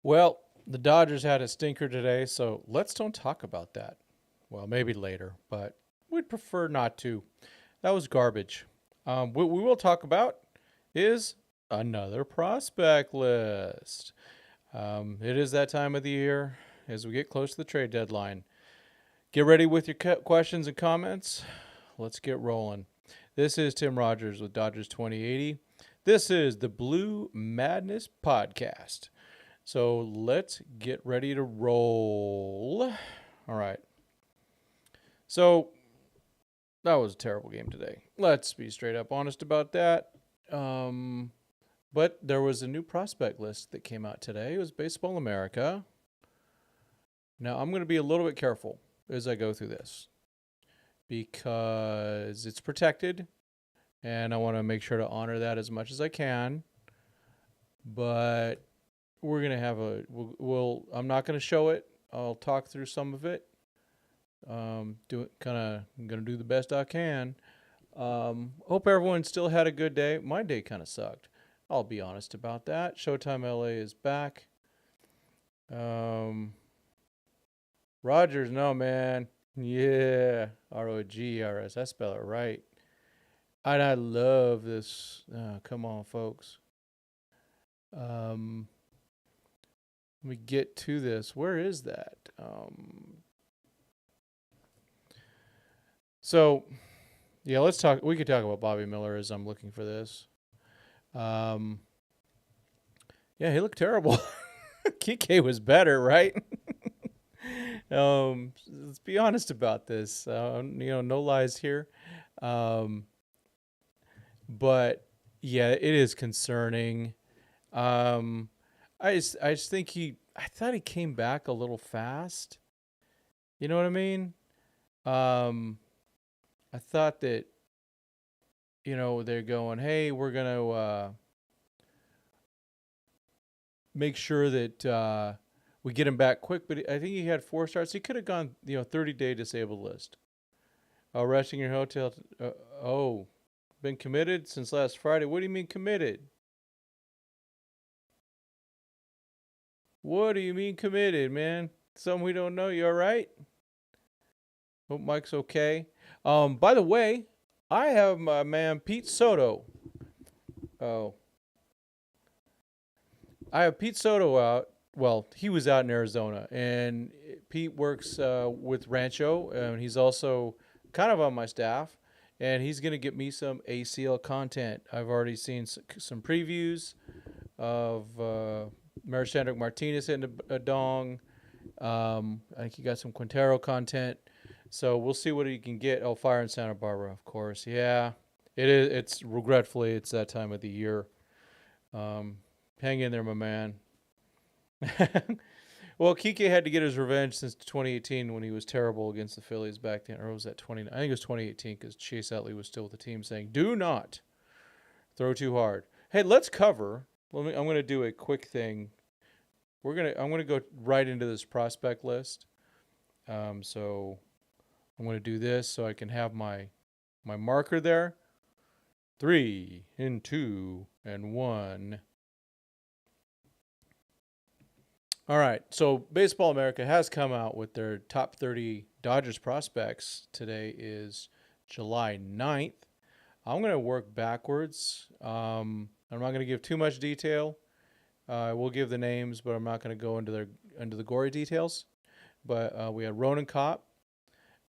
Well, the Dodgers had a stinker today, so let's don't talk about that. Well, maybe later, but we'd prefer not to. That was garbage. What we will talk about is another prospect list. It is that time of the year as we get close to the trade deadline. Get ready with your questions and comments. Let's get rolling. This is Tim Rogers with Dodgers 2080. This is the Blue Madness Podcast. So let's get ready to roll. All right. So that was a terrible game today. Let's be straight up honest about that. But there was a new prospect list that came out today. It was Baseball America. Now I'm going to be a little bit careful as I go through this because it's protected and I want to make sure to honor that as much as I can. But we're going to have I'm not going to show it. I'll talk through some of it. I'm going to do the best I can. Hope everyone still had a good day. My day kind of sucked. I'll be honest about that. Showtime LA is back. Rogers, no, man. Yeah. Rogers. I spell it right. And I love this. Come on, folks. Let me get to this. Where is that? So, yeah, let's talk. We could talk about Bobby Miller as I'm looking for this. Yeah, he looked terrible. Kike was better, right? Let's be honest about this. No lies here. But yeah, it is concerning. I just think I thought he came back a little fast. You know what I mean? I thought that, they're going, hey, we're going to make sure that we get him back quick. But I think he had 4 starts. He could have gone, 30-day disabled list. Resting your hotel. Been committed since last Friday. What do you mean committed? What do you mean committed, man? Something we don't know. You all right? Hope Mike's okay. By the way, I have my man Pete Soto. Oh. I have Pete Soto out. Well, he was out in Arizona, and Pete works with Rancho, and he's also kind of on my staff, and he's going to get me some ACL content. I've already seen some previews of Marishandrick Martinez hitting a dong. I think he got some Quintero content. So we'll see what he can get. Oh, Fire in Santa Barbara, of course. Yeah, it is. It's regretfully, it's that time of the year. Hang in there, my man. Well, Kike had to get his revenge since 2018 when he was terrible against the Phillies back then. Or was that 20? I think it was 2018 because Chase Utley was still with the team saying, "Do not throw too hard." Hey, let's cover. I'm going to do a quick thing. I'm going to go right into this prospect list. So I'm going to do this so I can have my marker there. 3, 2, and 1. All right. So Baseball America has come out with their top 30 Dodgers prospects. Today is July 9th. I'm going to work backwards. I'm not going to give too much detail. I will give the names, but I'm not going to go into the gory details. But we had Ronan Kopp,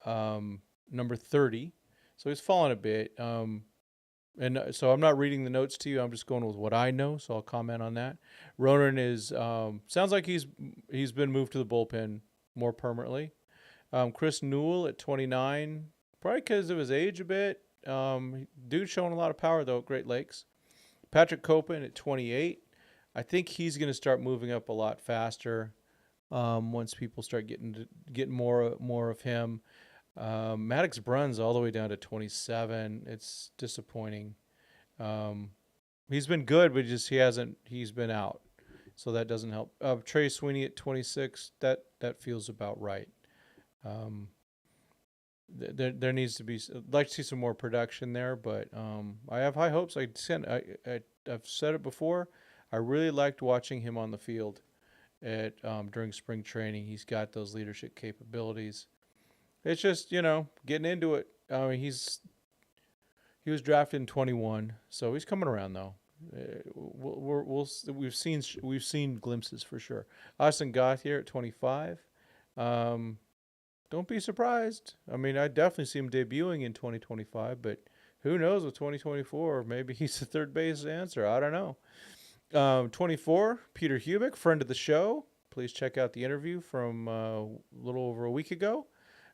number 30. So he's fallen a bit. And so I'm not reading the notes to you. I'm just going with what I know. So I'll comment on that. Ronan is sounds like he's been moved to the bullpen more permanently. Chris Newell at 29, probably because of his age a bit. Dude showing a lot of power though at Great Lakes. Patrick Copen at 28. I think he's going to start moving up a lot faster once people start getting more of him. Maddox Bruns all the way down to 27. It's disappointing. He's been good, but he's been out. So that doesn't help. Trey Sweeney at 26. That feels about right. There needs to be. I'd like to see some more production there, but I have high hopes. I've said it before. I really liked watching him on the field, at during spring training. He's got those leadership capabilities. It's just getting into it. I mean, he was drafted in 21, so he's coming around though. We've seen glimpses for sure. Austin Goth here at 25. Um, don't be surprised. I mean, I definitely see him debuting in 2025, but who knows with 2024? Maybe he's the third base answer. I don't know. 24, Peter Hubick, friend of the show. Please check out the interview from a little over a week ago.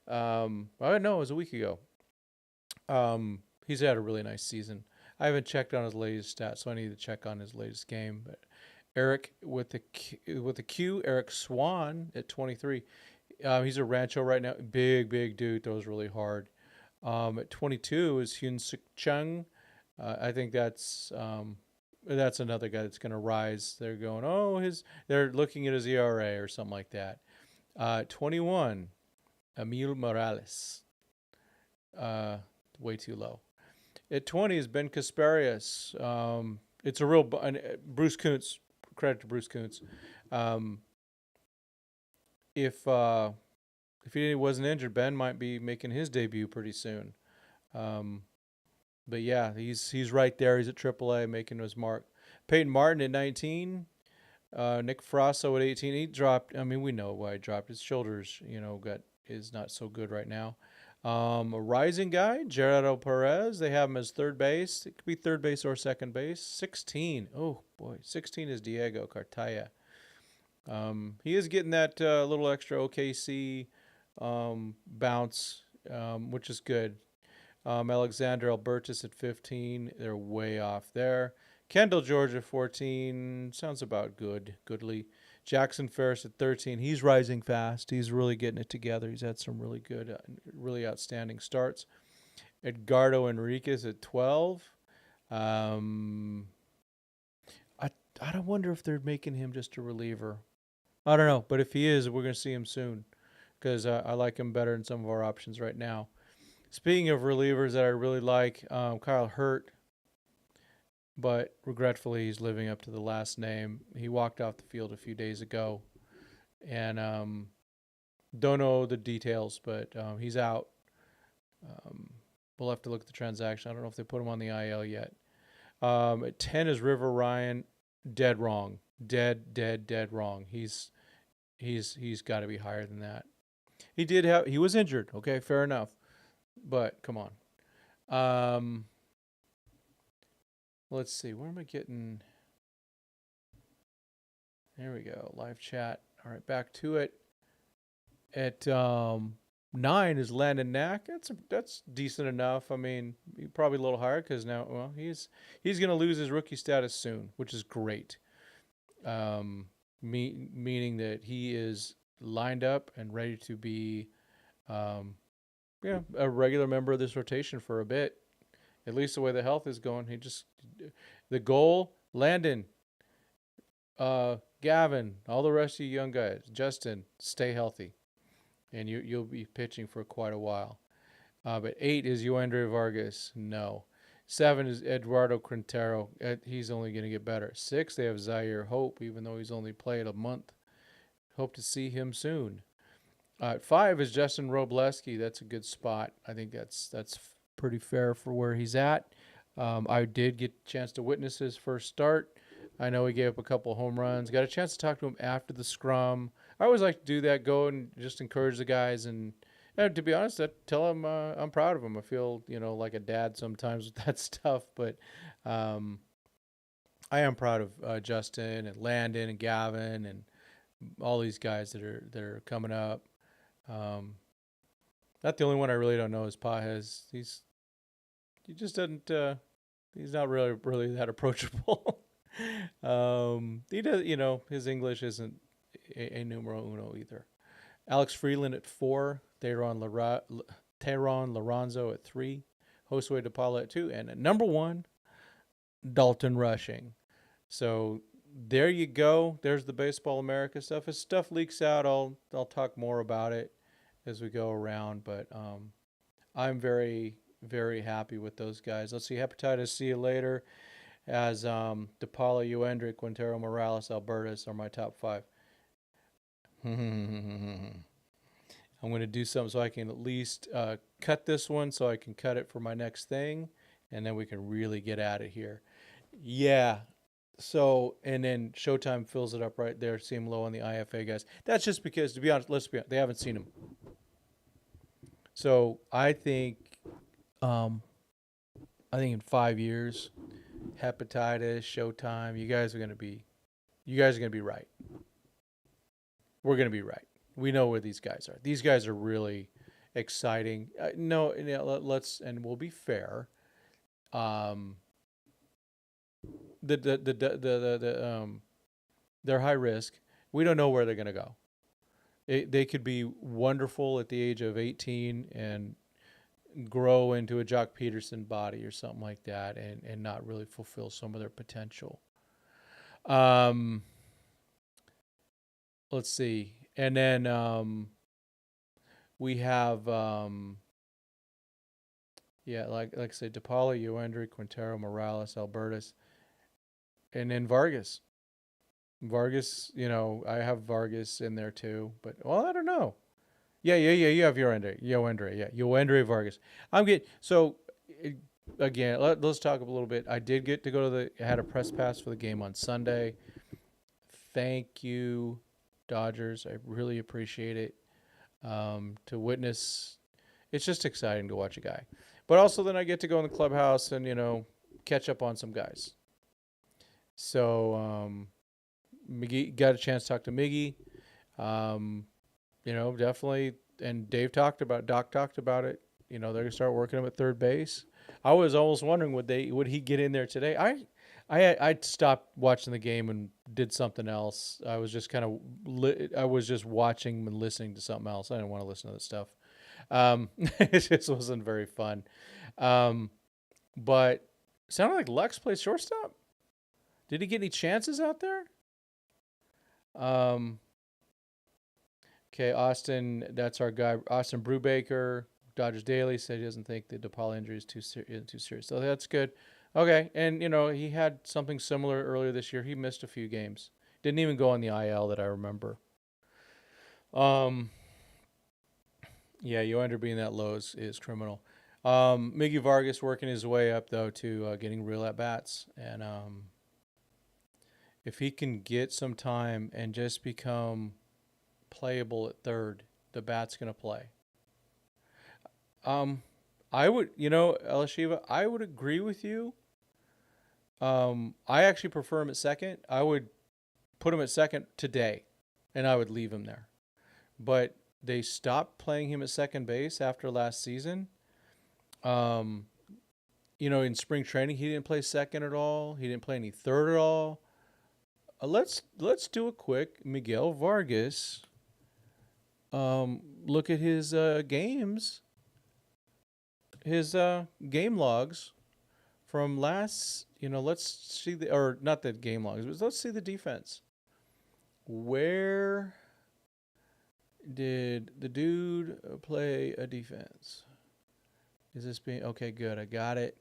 I know it was a week ago. He's had a really nice season. I haven't checked on his latest stats, so I need to check on his latest game. But Eric with the Q, Eric Swan at 23. He's a Rancho right now. Big dude. Throws really hard. At 22 is Hyun Suk Chung. I think that's another guy that's going to rise. They're going, they're looking at his ERA or something like that. 21, Emil Morales. Way too low. At 20 is Ben Kasparius. It's a real Bruce Kuntz. Credit to Bruce Kuntz. If he wasn't injured, Ben might be making his debut pretty soon. But yeah, he's right there. He's at AAA making his mark. Peyton Martin at 19. Nick Frasso at 18. He dropped. I mean, we know why he dropped. His shoulders, is not so good right now. A rising guy, Gerardo Perez. They have him as third base. It could be third base or second base. 16. Oh boy, 16 is Diego Cartaya. He is getting that little extra OKC bounce, which is good. Alexander Albertus at 15. They're way off there. Kendall George at 14. Sounds about goodly. Jackson Ferris at 13. He's rising fast. He's really getting it together. He's had some really good, really outstanding starts. Edgardo Enriquez at 12. I don't wonder if they're making him just a reliever. I don't know, but if he is, we're going to see him soon because I like him better than some of our options right now. Speaking of relievers that I really like, Kyle Hurt, but regretfully he's living up to the last name. He walked off the field a few days ago, and don't know the details, but he's out. We'll have to look at the transaction. I don't know if they put him on the IL yet. At 10 is River Ryan. Dead wrong. Dead wrong. He's got to be higher than that. He was injured. Okay, fair enough. But come on. Let's see. Where am I getting? There we go. Live chat. All right, back to it. At 9 is Landon Knack. That's decent enough. I mean, probably a little higher because now, he's going to lose his rookie status soon, which is great. Meaning that he is lined up and ready to be, a regular member of this rotation for a bit. At least the way the health is going, the goal, Landon, Gavin, all the rest of you young guys, Justin, stay healthy, and you'll be pitching for quite a while. But 8 is Yoandre Vargas. No. 7 is Eduardo Quintero. He's only going to get better. 6, they have Zaire Hope, even though he's only played a month. Hope to see him soon. 5 is Justin Robleski. That's a good spot. I think that's pretty fair for where he's at. I did get a chance to witness his first start. I know he gave up a couple home runs. Got a chance to talk to him after the scrum. I always like to do that, go and just encourage the guys. And to be honest, tell him I'm proud of him. I feel, like a dad sometimes with that stuff. But I am proud of Justin and Landon and Gavin and all these guys that are coming up. Not the only one I really don't know is Pajes. He just doesn't. He's not really that approachable. He does. His English isn't a numero uno either. Alex Freeland at 4. Teron Lorenzo at 3. Josue DePaula at 2, and at number 1, Dalton Rushing. So there you go. There's the Baseball America stuff. As stuff leaks out, I'll talk more about it as we go around. But I'm very, very happy with those guys. Let's see. Hepatitis. See you later. As DePaula, Uendrick, Quintero, Morales, Albertus are my top 5. I'm going to do something so I can at least cut this one so I can cut it for my next thing, and then we can really get at it here. Yeah. So, and then Showtime fills it up right there. Seem low on the IFA guys. That's just because, to be honest, let's be honest, they haven't seen him. So um, I think in 5 years, hepatitis, Showtime, you guys are gonna be right. We're gonna be right. We know where these guys are. These guys are really exciting. No, let's and we'll be fair. Um, they're high risk. We don't know where they're gonna go. They could be wonderful at the age of 18 and grow into a Jock Peterson body or something like that, and not really fulfill some of their potential. Um, let's see. And then we have yeah, like I said, DePaula, Uendry, Quintero, Morales, Albertus, and then Vargas. Vargas, I have Vargas in there too, but well, I don't know. Yeah. You have Yoendre, yeah, Yoendre Vargas. I'm getting so again. Let's talk a little bit. I did get to go to I had a press pass for the game on Sunday. Thank you, Dodgers. I really appreciate it. To witness, it's just exciting to watch a guy, but also then I get to go in the clubhouse and catch up on some guys. So Miggy got a chance to talk to Miggy. Definitely. And Doc talked about it. They're gonna start working him at third base. I was almost wondering would he get in there today. I stopped watching the game and did something else. I was just I was just watching and listening to something else. I didn't want to listen to this stuff. It just wasn't very fun. But it sounded like Lux played shortstop. Did he get any chances out there? Okay, Austin, that's our guy. Austin Brubaker, Dodgers Daily, said he doesn't think the DePaul injury is too serious. So that's good. Okay, and he had something similar earlier this year. He missed a few games. Didn't even go on the IL that I remember. Yeah, Yoender being that low is criminal. Miggy Vargas working his way up though to getting real at bats, and if he can get some time and just become playable at third, the bat's gonna play. I would, Elishiva, I would agree with you. I actually prefer him at second. I would put him at second today, and I would leave him there. But they stopped playing him at second base after last season. In spring training, he didn't play second at all. He didn't play any third at all. Let's do a quick Miguel Vargas. Look at his games, his game logs from last. Let's see or not the game logs, but let's see the defense. Where did the dude play a defense? Is this being okay? Good, I got it.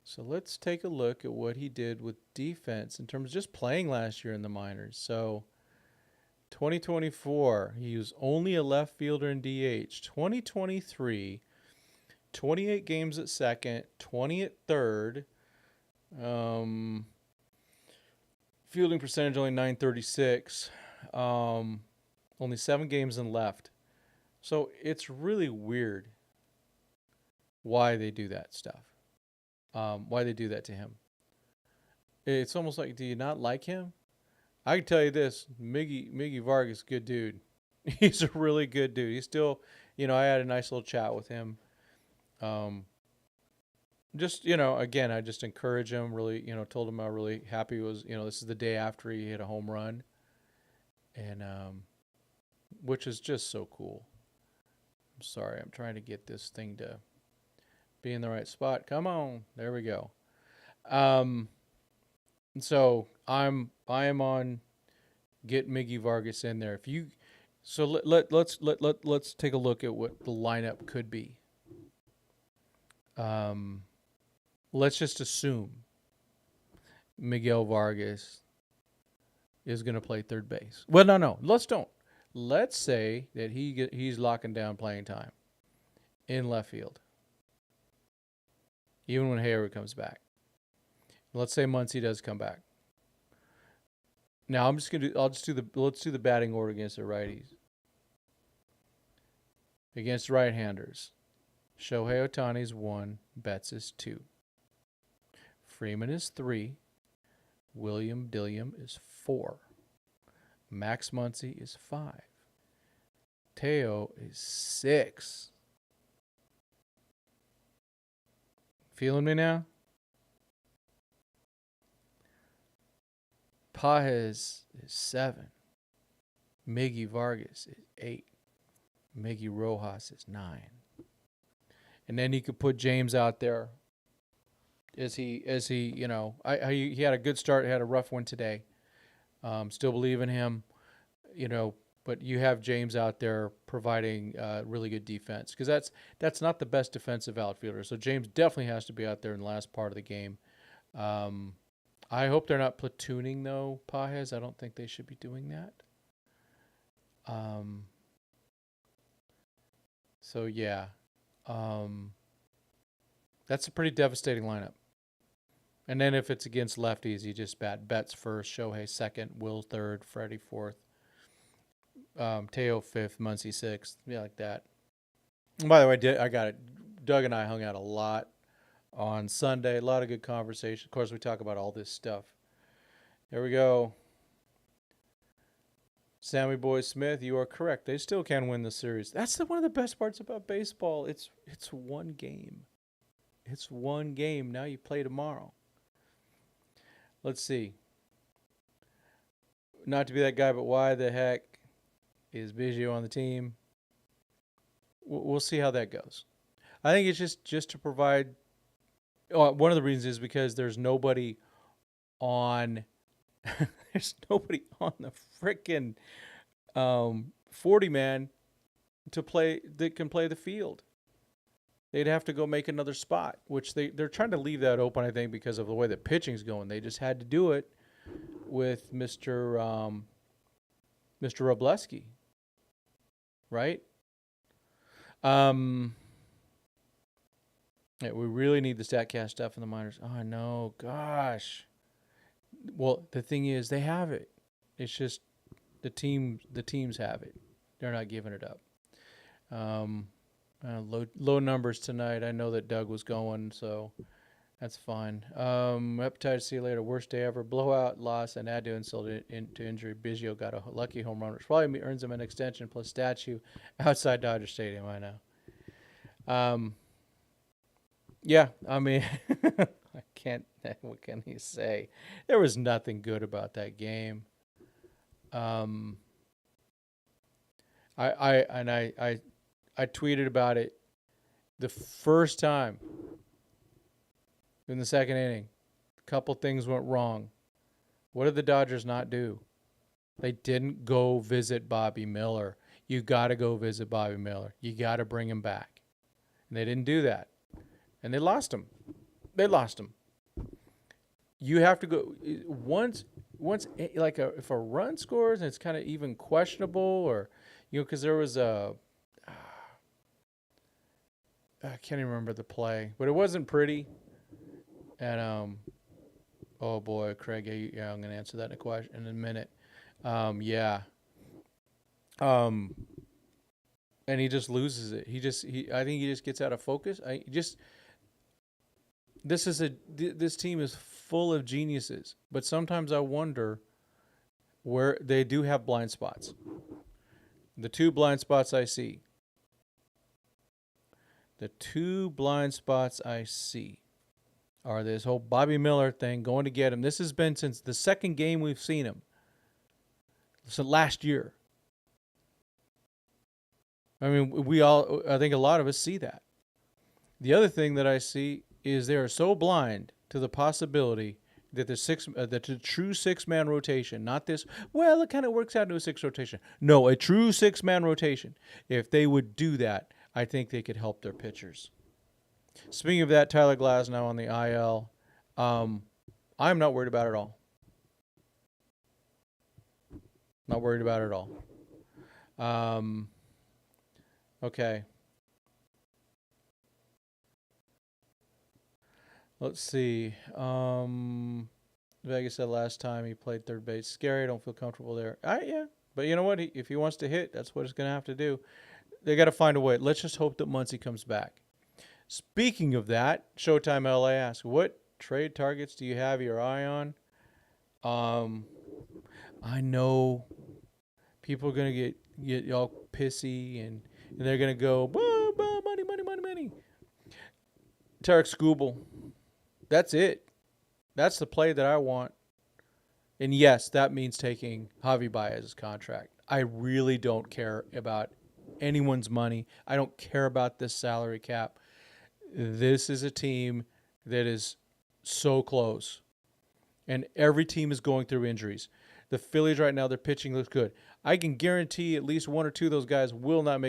So let's take a look at what he did with defense in terms of just playing last year in the minors. So 2024, he was only a left fielder in DH. 2023, 28 games at second, 20 at third. Fielding percentage only 936. Only 7 games in left. So it's really weird why they do that stuff. Why they do that to him. It's almost like, do you not like him? I can tell you this, Miggy Vargas, good dude. He's a really good dude. He's still, I had a nice little chat with him. Again, I just encourage him, really, told him how really happy he was. This is the day after he hit a home run. And, which is just so cool. I'm sorry, I'm trying to get this thing to be in the right spot. Come on. There we go. So I am on get Miggy Vargas in there. Let's take a look at what the lineup could be. Let's just assume Miguel Vargas is going to play third base. Well, no, let's don't. let's say that he's locking down playing time in left field, even when Hayward comes back. Let's say Muncy does come back. Now let's do the batting order against the righties. Against right-handers, Shohei Ohtani is 1, Betts is 2. Freeman is 3, William Dilliam is 4. Max Muncy is 5. Teo is 6. Feeling me now? Pages is 7. Miggy Vargas is 8. Miggy Rojas is 9. And then you could put James out there. He had a good start, had a rough one today. Still believe in him, but you have James out there providing really good defense, because that's not the best defensive outfielder. So James definitely has to be out there in the last part of the game. I hope they're not platooning, though, Pajes. I don't think they should be doing that. So, yeah. That's a pretty devastating lineup. And then if it's against lefties, you just bat Betts first, Shohei second, Will third, Freddie fourth, Teo fifth, Muncy sixth. Yeah, like that. And by the way, I got it. Doug and I hung out a lot on Sunday. A lot of good conversation. Of course, we talk about all this stuff. There we go. Sammy Boy Smith, you are correct. They still can win the series. That's one of the best parts about baseball. It's one game. It's one game. Now you play tomorrow. Let's see. Not to be that guy, but why the heck is Biggio on the team? We'll see how that goes. I think it's just to provide. One of the reasons is because there's nobody on. There's nobody on the frickin' 40-man to play that can play the field. They'd have to go make another spot, which they're trying to leave that open, I think, because of the way the pitching's going. They just had to do it with Mr. Robleski, right? Yeah, we really need the StatCast stuff in the minors. Oh, no, gosh. Well, the thing is, they have it. It's just the teams have it. They're not giving it up. Low numbers tonight. I know that Doug was going, so that's fine. Hepatitis, see you later. Worst day ever. Blowout, loss, and add to insult to injury. Biggio got a lucky home run, which probably earns him an extension plus statue outside Dodger Stadium. I know. Yeah, I mean, I can't. What can he say? There was nothing good about that game. I tweeted about it the first time in the second inning. A couple things went wrong. What did the Dodgers not do? They didn't go visit Bobby Miller. You got to go visit Bobby Miller. You got to bring him back. And they didn't do that. And they lost him. You have to go once like if a run scores and it's kind of even questionable, or because there was I can't even remember the play, but it wasn't pretty. And oh boy, Craig, yeah, I'm gonna answer that in a minute. Yeah. And he just loses it. I think he just gets out of focus. This team is full of geniuses, but sometimes I wonder where they do have blind spots. The two blind spots I see are this whole Bobby Miller thing, going to get him. This has been since the second game we've seen him. So last year. I mean, I think a lot of us see that. The other thing that I see is they are so blind to the possibility that the true six-man rotation, not this, well, it kind of works out into a six rotation. No, a true six-man rotation. If they would do that, I think they could help their pitchers. Speaking of that, Tyler Glasnow on the IL, I'm not worried about it at all. Not worried about it at all. Um, okay. Let's see. Vegas said last time he played third base. Scary. I don't feel comfortable there. Yeah. But you know what? If he wants to hit, that's what it's going to have to do. They got to find a way. Let's just hope that Muncy comes back. Speaking of that, Showtime LA asks, what trade targets do you have your eye on? I know people are going to get all pissy and they're going to go, bah, bah, money, money, money, money. Tarek Skubal. That's it. That's the play that I want. And yes, that means taking Javi Baez's contract. I really don't care about anyone's money. I don't care about this salary cap. This is a team that is so close. And every team is going through injuries. The Phillies right now, their pitching looks good. I can guarantee at least one or two of those guys will not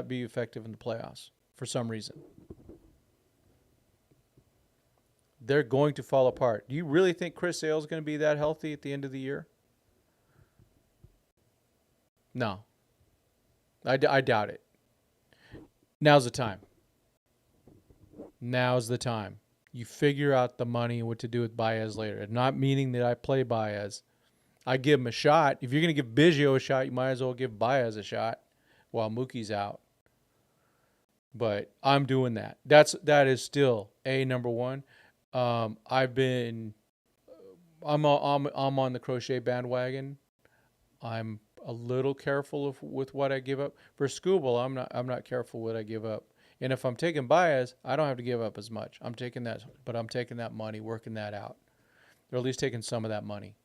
be effective in the playoffs for some reason. They're going to fall apart. Do you really think Chris Sale is going to be that healthy at the end of the year? No. I doubt it. Now's the time. Now's the time. You figure out the money and what to do with Baez later. Not meaning that I play Baez. I give him a shot. If you're going to give Biggio a shot, you might as well give Baez a shot while Mookie's out. But I'm doing that. That is still number one. I'm on the Crochet bandwagon. I'm a little careful with what I give up. For Skubal, I'm not careful what I give up. And if I'm taking Baez, I don't have to give up as much. I'm taking that money, working that out. Or at least taking some of that money.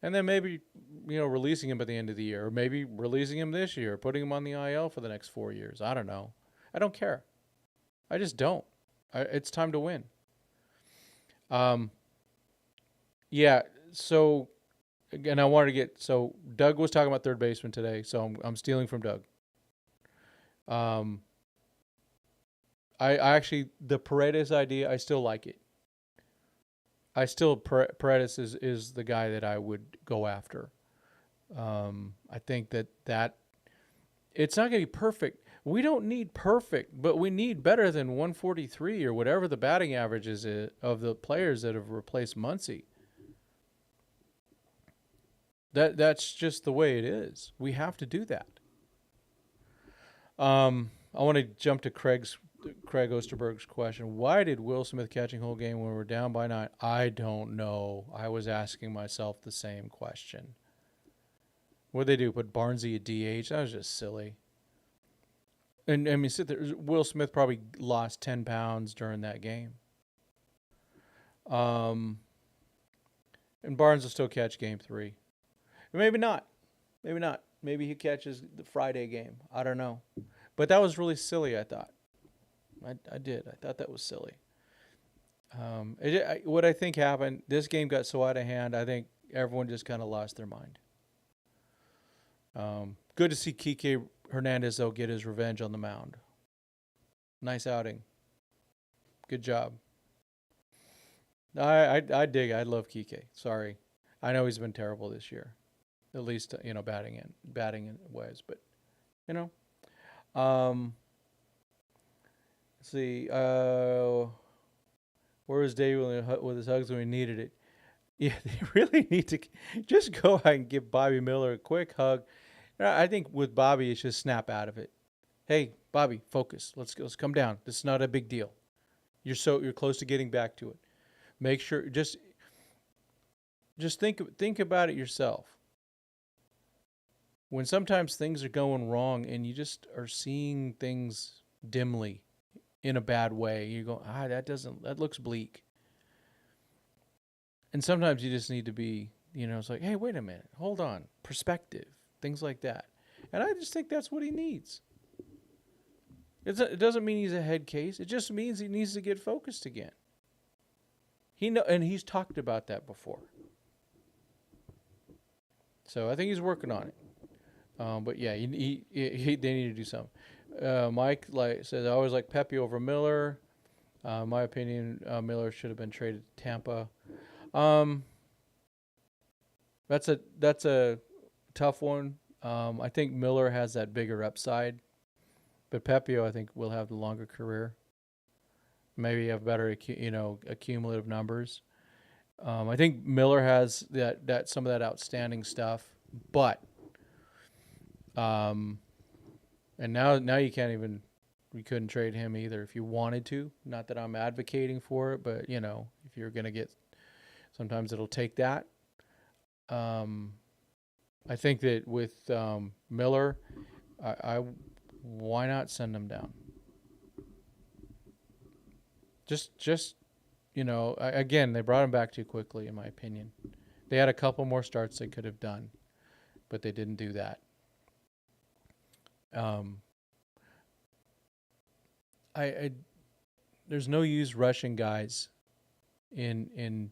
And then maybe, releasing him at the end of the year, or maybe releasing him this year, putting him on the IL for the next 4 years. I don't know. I don't care. I just don't. It's time to win. Yeah. So, and I wanted to Doug was talking about third baseman today, so I'm stealing from Doug. I actually, the Paredes idea, I still like it. Paredes is the guy that I would go after. I think that it's not going to be perfect. We don't need perfect, but we need better than 143 or whatever the batting average is of the players that have replaced Muncy. That's just the way it is. We have to do that. I want to jump to Craig Osterberg's question. Why did Will Smith catching whole game when we're down by 9? I don't know. I was asking myself the same question. What did they do? Put Barnesy at DH? That was just silly. And I mean, sit there. Will Smith probably lost 10 pounds during that game. And Barnes will still catch game 3. Maybe not. Maybe not. Maybe he catches the Friday game. I don't know. But that was really silly, I thought. I did. I thought that was silly. What I think happened, this game got so out of hand, I think everyone just kind of lost their mind. Good to see Kike Hernandez, though, get his revenge on the mound. Nice outing. Good job. I dig. I love Kike. Sorry. I know he's been terrible this year. At least, batting in ways. But, let's see. Where was Dave with his hugs when we needed it? Yeah, they really need to just go out and give Bobby Miller a quick hug. I think with Bobby, it's just snap out of it. Hey, Bobby, focus. Let's come down. This is not a big deal. You're close to getting back to it. Make sure just think about it yourself. When sometimes things are going wrong and you just are seeing things dimly in a bad way, you go, that looks bleak. And sometimes you just need to be, it's like, hey, wait a minute, hold on, perspective, things like that. And I just think that's what he needs. It doesn't mean he's a head case. It just means he needs to get focused again. And he's talked about that before. So I think he's working on it. But yeah, they need to do something. Mike says, I always like Pepe over Miller. My opinion, Miller should have been traded to Tampa. That's a tough one. I think Miller has that bigger upside, but Pepio I think will have the longer career. Maybe have better, accumulative numbers. I think Miller has that some of that outstanding stuff, but um, and now you can't even we couldn't trade him either if you wanted to. Not that I'm advocating for it, but if you're gonna get, sometimes it'll take that. Um, I think that with Miller, I why not send him down? Just again, they brought him back too quickly, in my opinion. They had a couple more starts they could have done, but they didn't do that. Um, I there's no use rushing guys in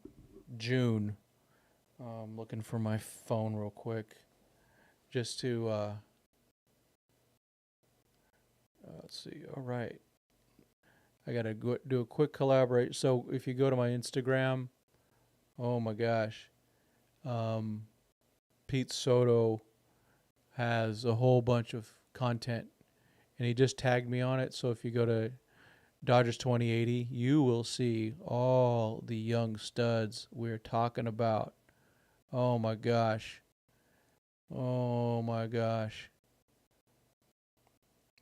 June. Looking for my phone real quick, just to let's see. All right, I gotta do a quick collaborate. So if you go to my Instagram, oh my gosh, um, Pete Soto has a whole bunch of content, and he just tagged me on it. So if you go to Dodgers 2080, you will see all the young studs we're talking about. Oh my gosh. Oh my gosh.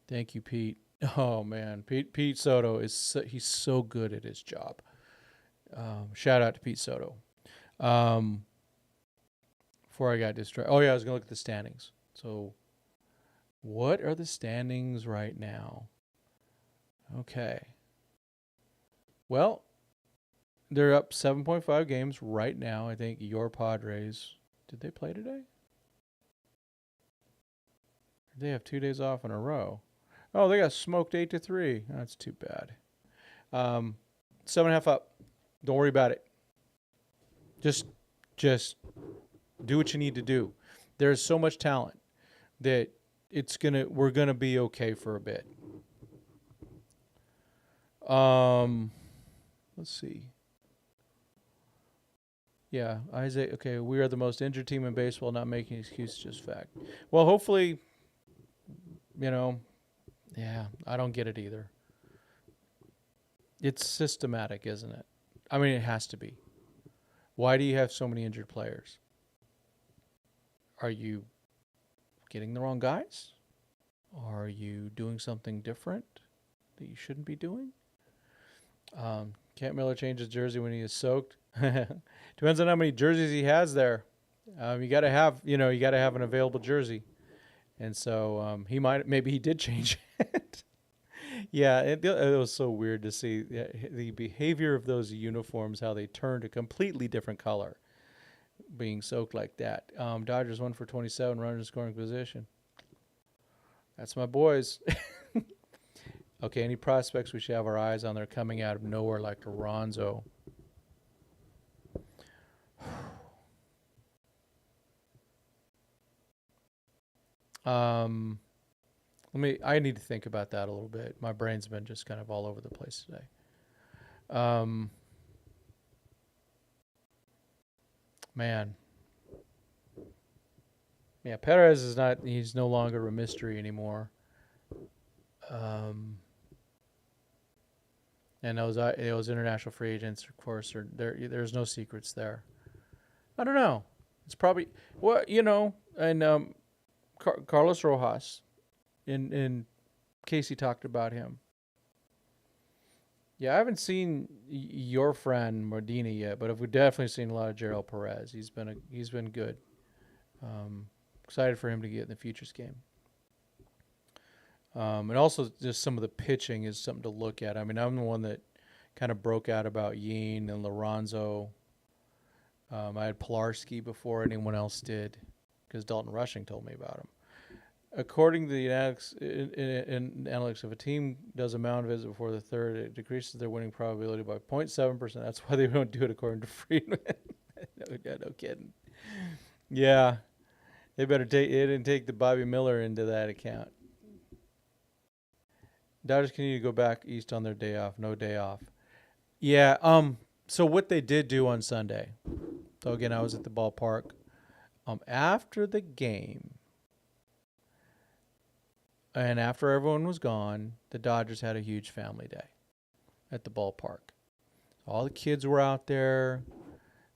Thank you, Pete. Oh man, Pete Soto he's so good at his job. Shout out to Pete Soto. Um, Before I got distracted. Oh yeah, I was gonna look at the standings. So, what are the standings right now? Okay. Well, they're up 7.5 games right now. I think your Padres. Did they play today? They have 2 days off in a row. Oh, they got smoked 8-3. That's too bad. 7.5 up. Don't worry about it. Just do what you need to do. There's so much talent that we're gonna be okay for a bit. Let's see. Yeah, Isaac. Okay, we are the most injured team in baseball. Not making excuses, just fact. Well, hopefully, yeah, I don't get it either. It's systematic, isn't it? I mean, it has to be. Why do you have so many injured players? Are you getting the wrong guys? Are you doing something different that you shouldn't be doing? Can't Miller change his jersey when he is soaked? Depends on how many jerseys he has there. You got to have an available jersey, and so maybe he did change it. Yeah, it was so weird to see the behavior of those uniforms, how they turned a completely different color, being soaked like that. Dodgers 1 for 27, runners in scoring position. That's my boys. Okay, any prospects we should have our eyes on? They're coming out of nowhere like Alonso. I need to think about that a little bit. My brain's been just kind of all over the place today. Man. Yeah, Perez he's no longer a mystery anymore. And those international free agents, of course, there's no secrets there. I don't know. It's probably, and Carlos Rojas, in Casey talked about him. Yeah, I haven't seen your friend Mardini yet, but we've definitely seen a lot of Gerald Perez. He's been good. Excited for him to get in the futures game. And also just some of the pitching is something to look at. I mean, I'm the one that kind of broke out about Yeen and Lorenzo. I had Pilarski before anyone else did, because Dalton Rushing told me about him. According to the analytics, if a team does a mound visit before the third, it decreases their winning probability by 0.7%. That's why they don't do it according to Friedman. No kidding. Yeah, they didn't take the Bobby Miller into that account. Dodgers can need to go back east on their day off. No day off. Yeah. So what they did do on Sunday. So again, I was at the ballpark. After the game, And after everyone was gone, the Dodgers had a huge family day at the ballpark. All the kids were out there,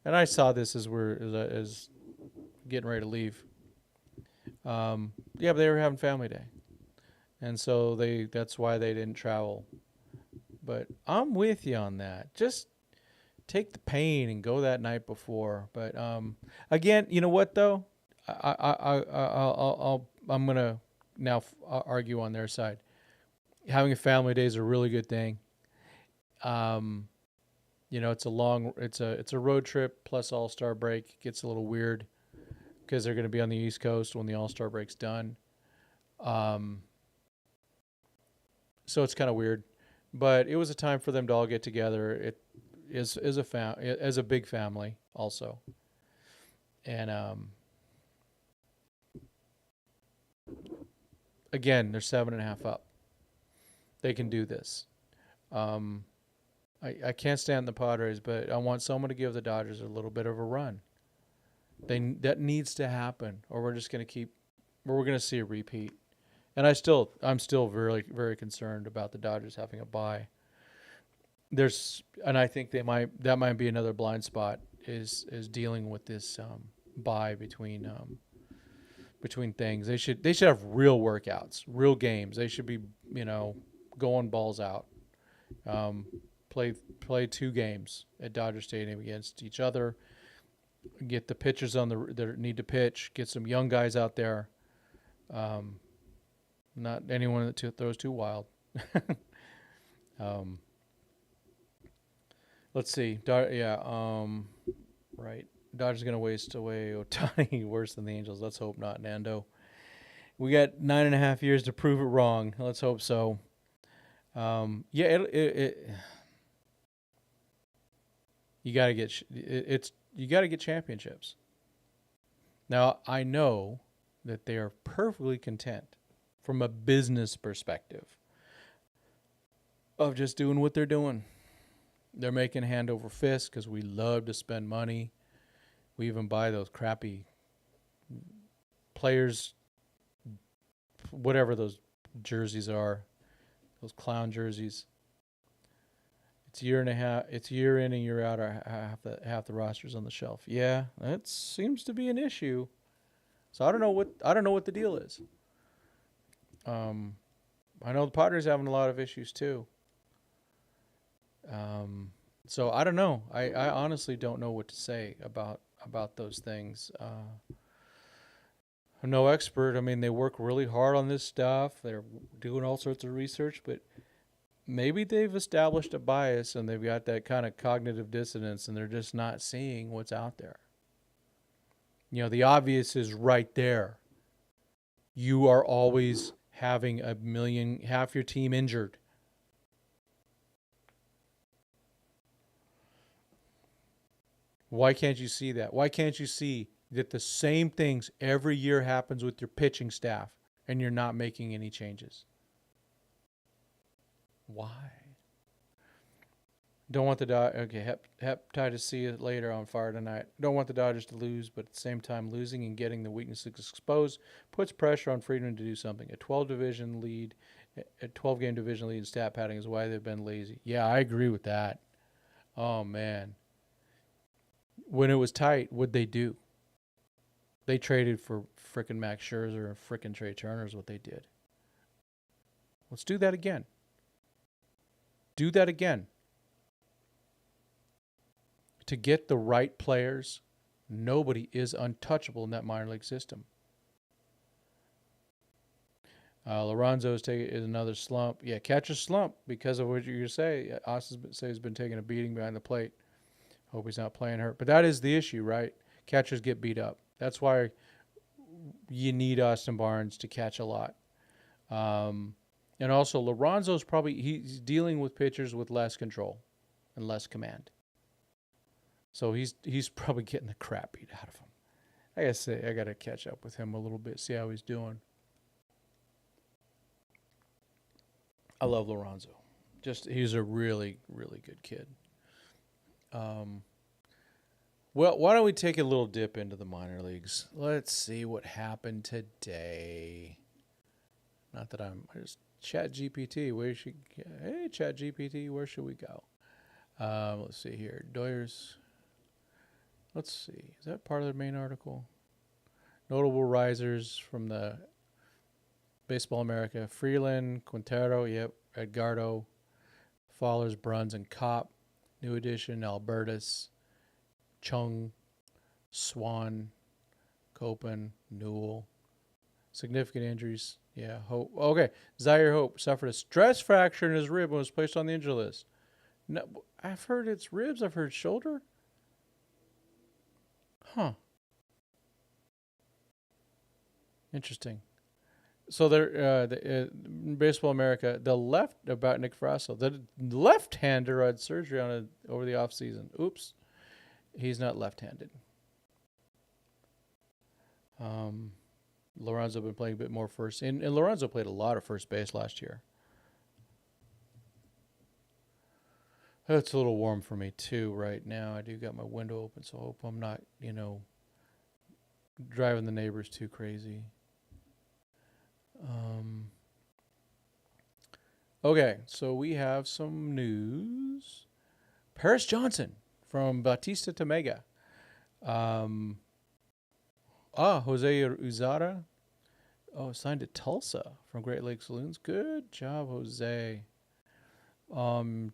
and I saw this as getting ready to leave. Yeah, but they were having family day, and so that's why they didn't travel. But I'm with you on that. Just take the pain and go that night before. But again, you know what though? I'm gonna now argue on their side. Having a family day is a really good thing. Um, it's a road trip plus All-Star break. It gets a little weird because they're going to be on the East Coast when the All-Star break's done. Um, so it's kind of weird, but it was a time for them to all get together. It is as a big family also, and again, they're 7.5 up. They can do this. Um, I can't stand the Padres, but I want someone to give the Dodgers a little bit of a run. That needs to happen, or we're just going to we're going to see a repeat. And I'm still very, very concerned about the Dodgers having a bye. And I think that might be another blind spot is dealing with this bye between things. They should have real workouts, real games. They should be going balls out. Play 2 games at Dodger Stadium against each other. Get the pitchers that need to pitch. Get some young guys out there. Not anyone that throws too wild. Let's see. Right. Dodgers going to waste away Ohtani worse than the Angels. Let's hope not, Nando. We got 9.5 years to prove it wrong. Let's hope so. You got to get championships. Now, I know that they are perfectly content from a business perspective of just doing what they're doing. They're making hand over fist because we love to spend money. We even buy those crappy players, whatever those jerseys are, those clown jerseys. It's year in and year out. Half the rosters on the shelf. Yeah, that seems to be an issue. So I don't know what the deal is. I know the Padres having a lot of issues too. So I don't know. I honestly don't know what to say about those things. I'm no expert. I mean, they work really hard on this stuff. They're doing all sorts of research, but maybe they've established a bias and they've got that kind of cognitive dissonance and they're just not seeing what's out there. The obvious is right there. You are always having half your team injured. Why can't you see that? Why can't you see that the same things every year happens with your pitching staff and you're not making any changes? Why? Don't want the Dodgers. Okay, hepatitis C is later on fire tonight. Don't want the Dodgers to lose, but at the same time, losing and getting the weaknesses exposed puts pressure on Friedman to do something. A 12-game division lead in stat padding is why they've been lazy. Yeah, I agree with that. Oh man, when it was tight, what'd they do? They traded for frickin' Max Scherzer and frickin' Trey Turner is what they did. Let's do that again. Do that again. To get the right players, nobody is untouchable in that minor league system. Lorenzo is another slump. Yeah, catcher slump because of what you say. Austin says he's been taking a beating behind the plate. Hope he's not playing hurt. But that is the issue, right? Catchers get beat up. That's why you need Austin Barnes to catch a lot. And also, Lorenzo's he's dealing with pitchers with less control and less command. So he's probably getting the crap beat out of him. I gotta say, I gotta catch up with him a little bit, see how he's doing. I love Lorenzo. He's a really, really good kid. Well, why don't we take a little dip into the minor leagues? Let's see what happened today. Not that I just Chat GPT. Hey, Chat GPT, where should we go? Let's see here. Doyers. Let's see. Is that part of the main article? Notable risers from the Baseball America. Freeland, Quintero, yep. Edgardo, Fallers, Bruns, and Kopp. New addition, Albertus, Chung, Swan, Copen, Newell. Significant injuries. Yeah, Hope. Okay, Zaire Hope suffered a stress fracture in his rib and was placed on the injury list. No, I've heard it's ribs. I've heard shoulder. Huh. Interesting. So Baseball America, the left about Nick Frasso, the left-hander had surgery on it over the offseason. Oops, he's not left-handed. Lorenzo been playing a bit more first, and Lorenzo played a lot of first base last year. It's a little warm for me too right now. I do got my window open, so I hope I'm not, driving the neighbors too crazy. Okay, so we have some news. Paris Johnson from Bautista to Mega. Jose Uzara. Oh, signed to Tulsa from Great Lakes Saloons. Good job, Jose.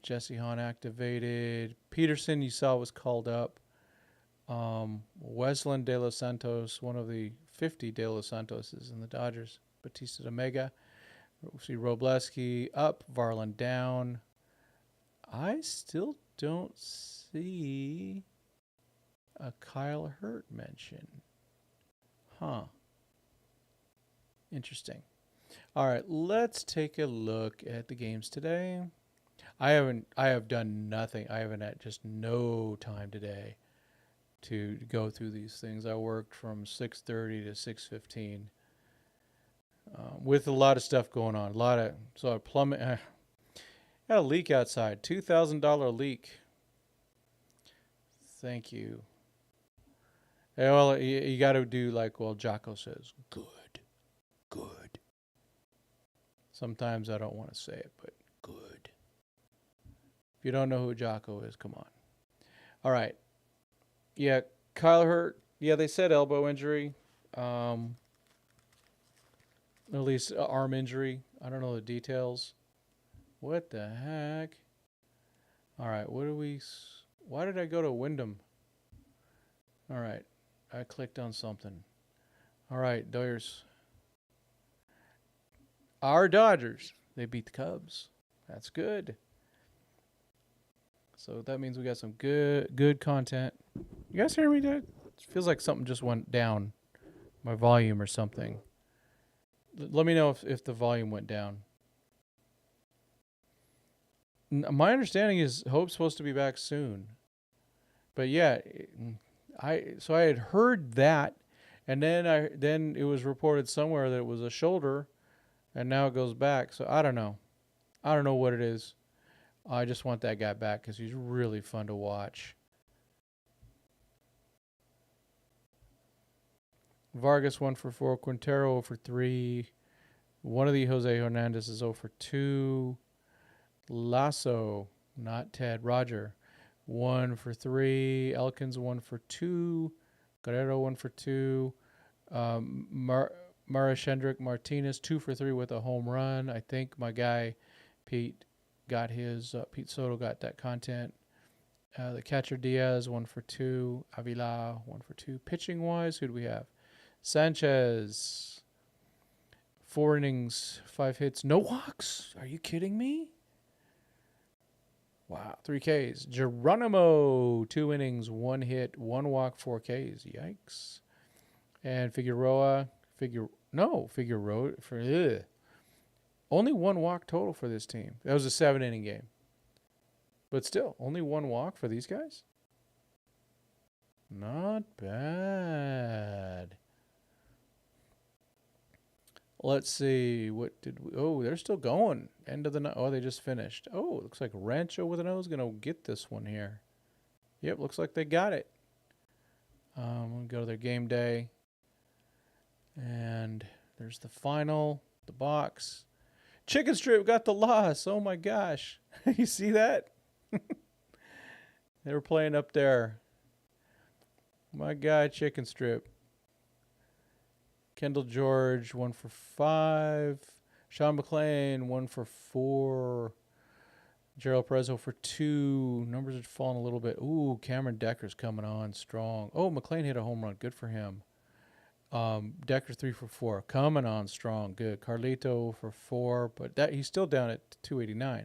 Jesse Hahn activated. Peterson, you saw, was called up. Wesleyan De Los Santos, one of the 50 De Los Santoses in the Dodgers. Bautista to Mega. We'll see Robleski up, Varland down. I still don't see a Kyle Hurt mention. Huh. Interesting. All right, let's take a look at the games today. I have done nothing. I haven't had just no time today to go through these things. I worked from 6:30 to 6:15 with a lot of stuff going on. So I had a leak outside, $2,000 leak. Thank you. Yeah, well, you got to do like, Jocko says, good. Sometimes I don't want to say it, but good. If you don't know who Jocko is, come on. All right. Yeah, Kyle Hurt. Yeah, they said elbow injury. At least arm injury. I don't know the details. What the heck? All right, why did I go to Wyndham? All right, I clicked on something. All right, Doyers. Our Dodgers, they beat the Cubs. That's good. So that means we got some good content. You guys hear me, Dad? It feels like something just went down. My volume or something. Let me know if the volume went down. My understanding is Hope's supposed to be back soon. But yeah, I had heard that, and then it was reported somewhere that it was a shoulder, and now it goes back. So I don't know. I don't know what it is. I just want that guy back because he's really fun to watch. Vargas 1 for 4. Quintero 0 for 3. One of the Jose Hernandez is 0 for 2. Lasso, not Ted, Roger, 1 for 3. Elkins 1 for 2. Guerrero 1 for 2. Marashendrick Martinez 2 for 3 with a home run. I think my guy Pete got his. Pete Soto got that content. The catcher Diaz 1 for 2. Avila 1 for 2. Pitching wise, who do we have? Sanchez 4 innings, 5 hits, no walks. Are you kidding me? Wow, 3 Ks. Geronimo 2 innings, 1 hit, 1 walk, 4 Ks. Yikes. And Figueroa for only 1 walk total for this team. That was a 7-inning game. But still, only 1 walk for these guys? Not bad. Let's see. They're still going. End of the night. Oh, they just finished. Oh, it looks like Rancho with an O is going to get this one here. Yep, looks like they got it. We'll go to their game day. And there's the final. the box. Chicken Strip got the loss. Oh my gosh. You see that? They were playing up there. My guy, Chicken Strip. Kendall George, 1 for 5. Sean McClain, 1 for 4. Gerald Perez 0 for 2. Numbers had fallen a little bit. Ooh, Cameron Decker's coming on strong. Oh, McClain hit a home run. Good for him. Decker 3 for 4. Coming on strong. Good. Carlito for 4, but that he's still down at 289.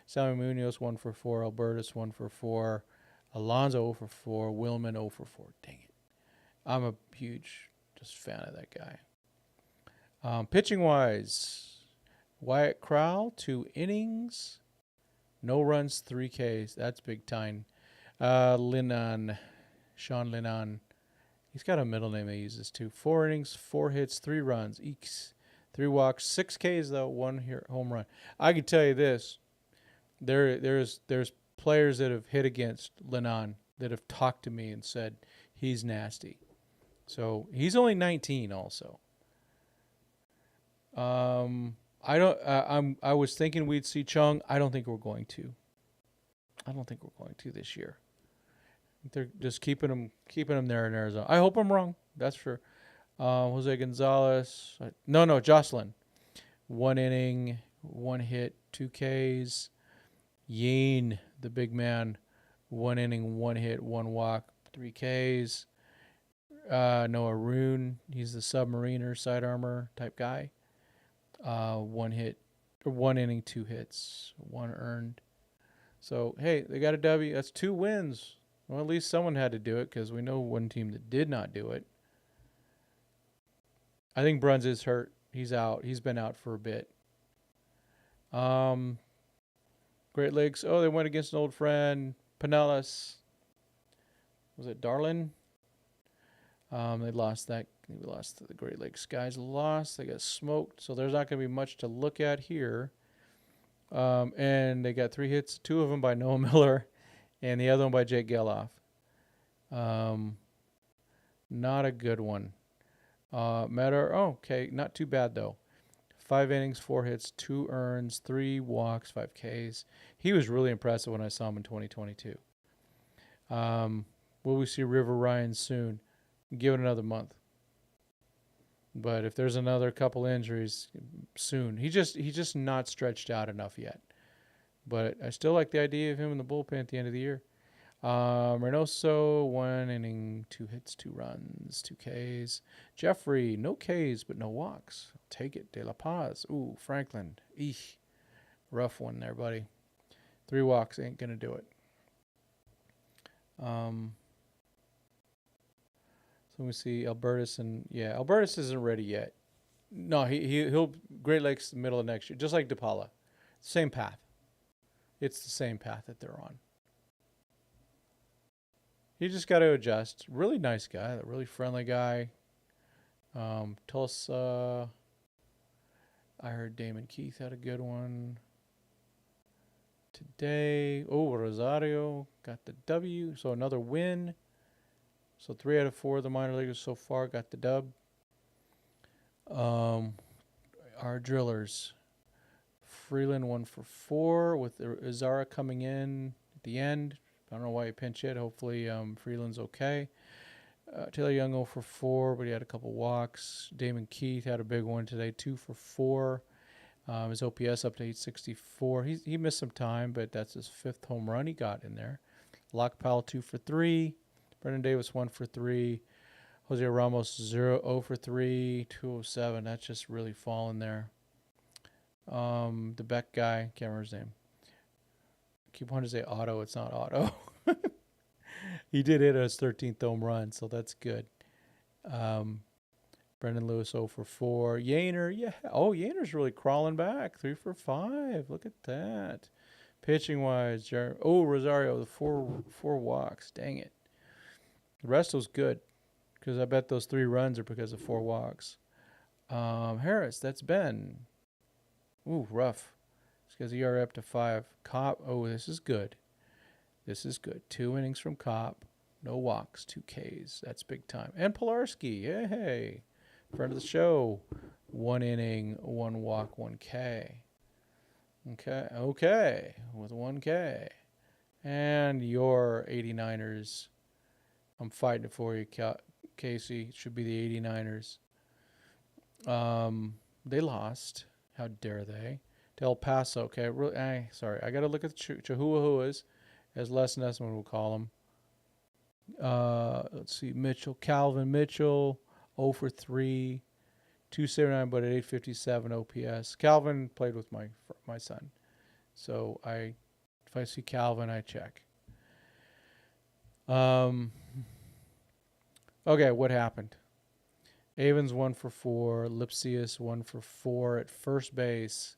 Sammy Munoz 1 for 4. Albertus 1 for 4. Alonso 0 for 4. Willman 0 for 4. Dang it. I'm a huge just fan of that guy. Pitching wise, Wyatt Crowell, 2 innings. No runs, 3 Ks. That's big time. Sean Linnan. He's got a middle name he uses too. 4 innings, 4 hits, 3 runs. Eeks. 3 walks, 6 Ks though, 1 home run. I can tell you this. There's players that have hit against Linnan that have talked to me and said he's nasty. So he's only 19 also. I was thinking we'd see Chung. I don't think we're going to. This year. They're just keeping him there in Arizona. I hope I'm wrong. That's for Jose Gonzalez. Jocelyn. 1 inning, 1 hit, 2 Ks. Yeen, the big man, 1 inning, 1 hit, 1 walk, 3 Ks. Noah Rune, he's the submariner, side armor type guy. 1 inning, 2 hits, 1 earned. So, hey, they got a W. That's 2 wins. Well, at least someone had to do it because we know one team that did not do it. I think Bruns is hurt. He's out. He's been out for a bit. Great Lakes. Oh, they went against an old friend, Pinellas. Was it Darlin? They lost that. We lost to the Great Lakes guys. They got smoked. So there's not going to be much to look at here. And they got 3 hits, 2 of them by Noah Miller, and the other one by Jake Geloff. Not a good one. Okay, not too bad though. 5 innings, 4 hits, 2 earns, 3 walks, 5 Ks. He was really impressive when I saw him in 2022. Will we see River Ryan soon? Give it another month. But if there's another couple injuries, soon. He's just not stretched out enough yet. But I still like the idea of him in the bullpen at the end of the year. Reynoso, 1 inning, 2 hits, 2 runs, 2 Ks. Jeffrey, no Ks, but no walks. Take it. De La Paz. Ooh, Franklin. Eesh. Rough one there, buddy. 3 walks ain't going to do it. So we see Albertus, and Albertus isn't ready yet. No, he'll Great Lakes the middle of next year, just like DePaula. Same path. It's the same path that they're on. You just got to adjust. Really nice guy, a really friendly guy. Tulsa. I heard Damon Keith had a good one today. Oh, Rosario got the W, so another win. So 3 out of 4 of the minor leaguers so far got the dub. Our drillers. Freeland 1 for 4 with Izara coming in at the end. I don't know why he pinch hit. Hopefully Freeland's okay. Taylor Young 0 for 4, but he had a couple walks. Damon Keith had a big one today, 2 for 4. His OPS up to 864. He missed some time, but that's his 5th home run he got in there. Locke Powell 2 for 3. Brendan Davis 1 for 3. Jose Ramos 0 for 3. 207. That's just really fallen there. The Beck guy, can't remember his name. I keep wanting to say Otto. It's not Otto. He did hit his 13th home run, so that's good. Brendan Lewis 0 for 4. Yainer, yeah. Oh, Yainer's really crawling back. 3 for 5. Look at that. Pitching wise, Rosario, the 4 walks. Dang it. The rest was good because I bet those 3 runs are because of 4 walks. Harris, that's Ben. Ooh, rough. It's because ERA up to 5. Kopp, this is good. 2 innings from Kopp. No walks, 2 Ks. That's big time. And Pilarski, hey. friend of the show. 1 inning, 1 walk, 1K. Okay, with 1K. And your 89ers. I'm fighting it for you, Casey. It should be the 89ers. They lost. How dare they? To El Paso. Okay, sorry. I got to look at the Chihuahuas, as Les Nessman will call them. Let's see. Calvin Mitchell, 0 for 3, 279, but at 857 OPS. Calvin played with my son. So if I see Calvin, I check. Okay, what happened? Avens 1 for 4, Lipsius 1 for 4 at first base.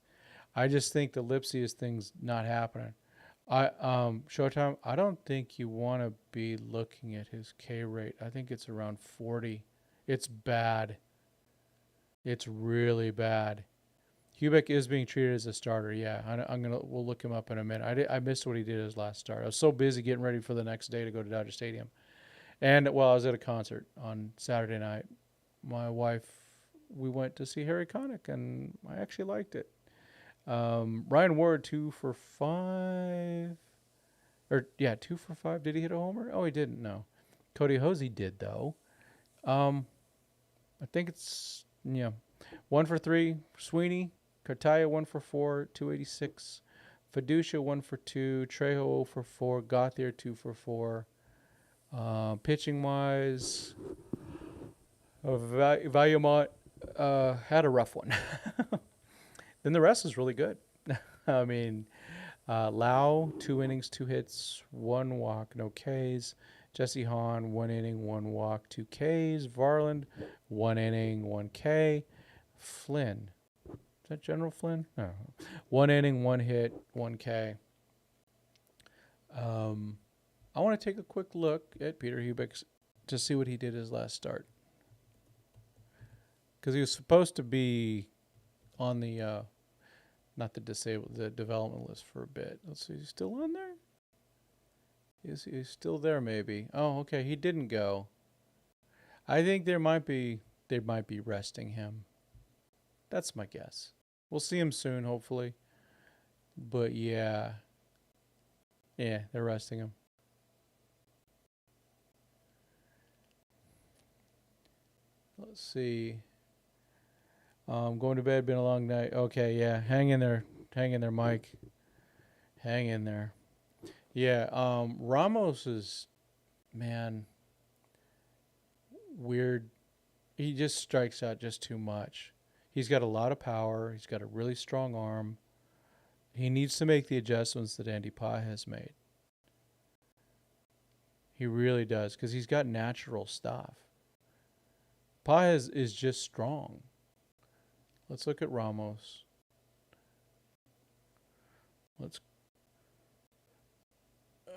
I just think the Lipsius thing's not happening. Showtime, I don't think you want to be looking at his K rate. I think it's around 40. It's bad. It's really bad. Hubeck is being treated as a starter. Yeah, we'll look him up in a minute. I missed what he did his last start. I was so busy getting ready for the next day to go to Dodger Stadium. And I was at a concert on Saturday night. My wife, we went to see Harry Connick, and I actually liked it. Ryan Ward, 2 for 5. 2 for 5. Did he hit a homer? Oh, he didn't. No. Cody Hosey did, though. I think it's 1 for 3. Sweeney, Cartaya 1 for 4, 286. Fiducia 1 for 2. Trejo 0 for 4. Gauthier 2 for 4. Pitching wise, Vaillamont had a rough one. Then the rest is really good. I mean, Lau, 2 innings, 2 hits, 1 walk, no Ks. Jesse Hahn, 1 inning, 1 walk, 2 Ks. Varland, 1 inning, 1 K. Flynn, is that General Flynn? No. 1 inning, 1 hit, 1 K. I want to take a quick look at Peter Hubeck to see what he did his last start. Because he was supposed to be on the, not the development list for a bit. Let's see, he's still on there? Is he still there maybe? Oh, okay, he didn't go. I think they might be resting him. That's my guess. We'll see him soon, hopefully. But yeah, they're resting him. Let's see. Going to bed, been a long night. Okay, yeah. Hang in there, Mike. Hang in there. Yeah, Ramos is, man, weird. He just strikes out just too much. He's got a lot of power. He's got a really strong arm. He needs to make the adjustments that Andy Pye has made. He really does, because he's got natural stuff. Pye is just strong. Let's look at Ramos.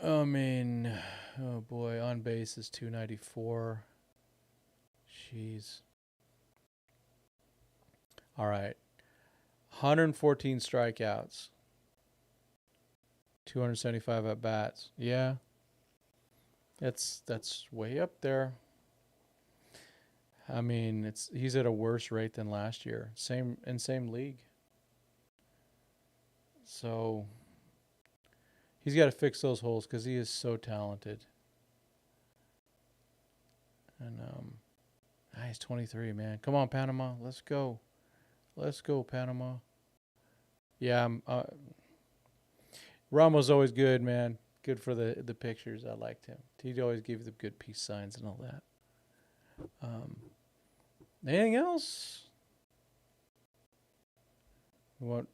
Oh boy, on base is 294. Jeez. All right. 114 strikeouts. 275 at bats. Yeah. That's way up there. I mean, he's at a worse rate than last year. Same league. So he's got to fix those holes because he is so talented. And he's 23, man. Come on, Panama. Let's go. Let's go, Panama. Yeah, Ramos always good, man. Good for the pictures. I liked him. He'd always give the good peace signs and all that. Anything else? We want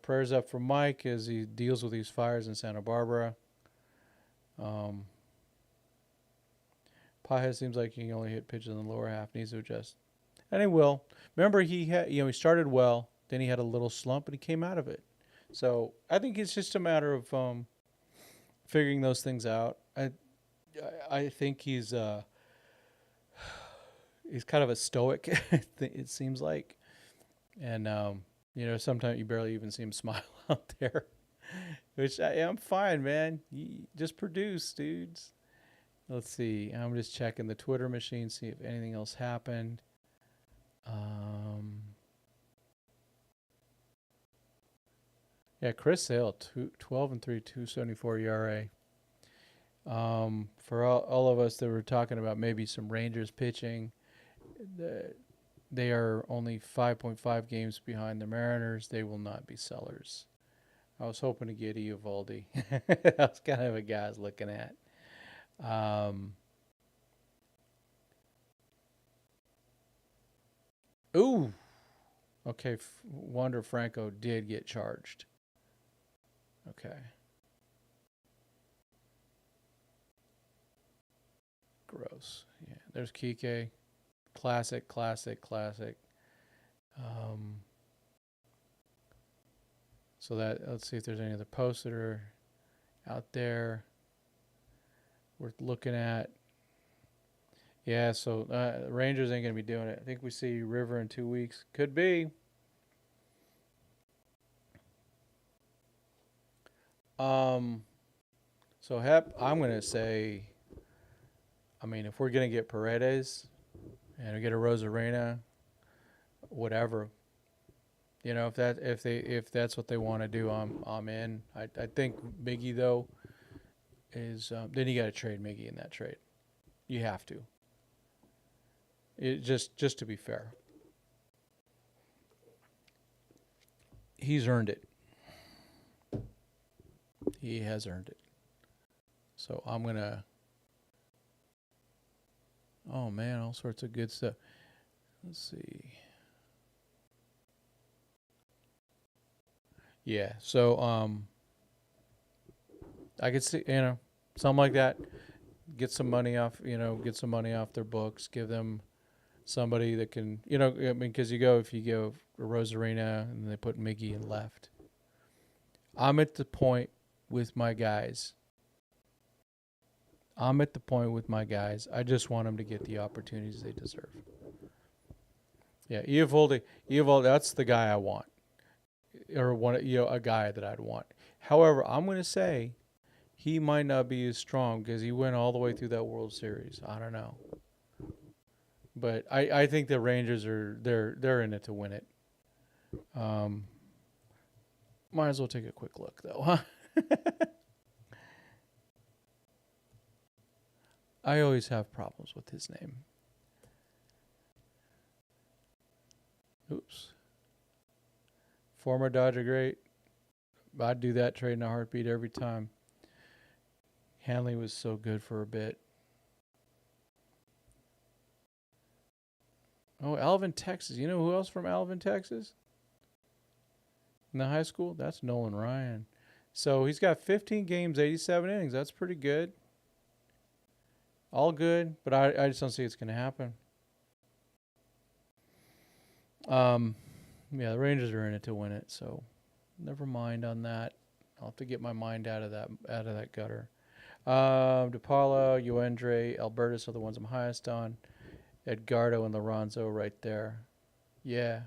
prayers up for Mike as he deals with these fires in Santa Barbara. Paja seems like he can only hit pitches in the lower half. Needs to adjust, and he will. Remember, he started well, then he had a little slump, and he came out of it. So I think it's just a matter of figuring those things out. I think he's kind of a stoic, it seems like. And, sometimes you barely even see him smile out there, which I'm fine, man. You just produce, dudes. Let's see. I'm just checking the Twitter machine, see if anything else happened. Um, yeah, Chris Sale, 12-3, 274 ERA. For all of us that were talking about maybe some Rangers pitching, they are only 5.5 games behind the Mariners. They will not be sellers. I was hoping to get Eovaldi. That's kind of a guy I was looking at. Ooh, okay. Wander Franco did get charged. Okay, gross. Yeah, there's Kike. Classic, classic, classic. Um, so that let's see if there's any other posts that are out there worth looking at. Yeah, so Rangers ain't gonna be doing it. I think we see River in 2 weeks. Could be. Um, so Hep, I'm gonna say. I mean, if we're gonna get Paredes and we get a Rosarena, whatever, if that's what they want to do, I'm in. I think Miggy though is then you got to trade Miggy in that trade. You have to. It just to be fair, he's earned it. He has earned it. So I'm gonna. Oh man, all sorts of good stuff. Let's see. Yeah. So I could see something like that. Get some money off. Get some money off their books. Give them somebody that can. I mean, because if you go Rosarena and they put Miggy in left. I'm at the point with my guys. I just want them to get the opportunities they deserve. Yeah, Eovaldi, that's the guy I want, or a guy that I'd want. However, I'm going to say he might not be as strong because he went all the way through that World Series. I don't know, but I think the Rangers they're in it to win it. Might as well take a quick look though, huh? I always have problems with his name. Oops. Former Dodger great. I'd do that trade in a heartbeat every time. Hanley was so good for a bit. Oh, Alvin, Texas. You know who else from Alvin, Texas? In the high school? That's Nolan Ryan. So he's got 15 games, 87 innings. That's pretty good. All good, but I just don't see it's going to happen. Yeah, the Rangers are in it to win it, so never mind on that. I'll have to get my mind out of that gutter. DePaula, Uendre, Albertus are the ones I'm highest on. Edgardo and Lorenzo right there. Yeah.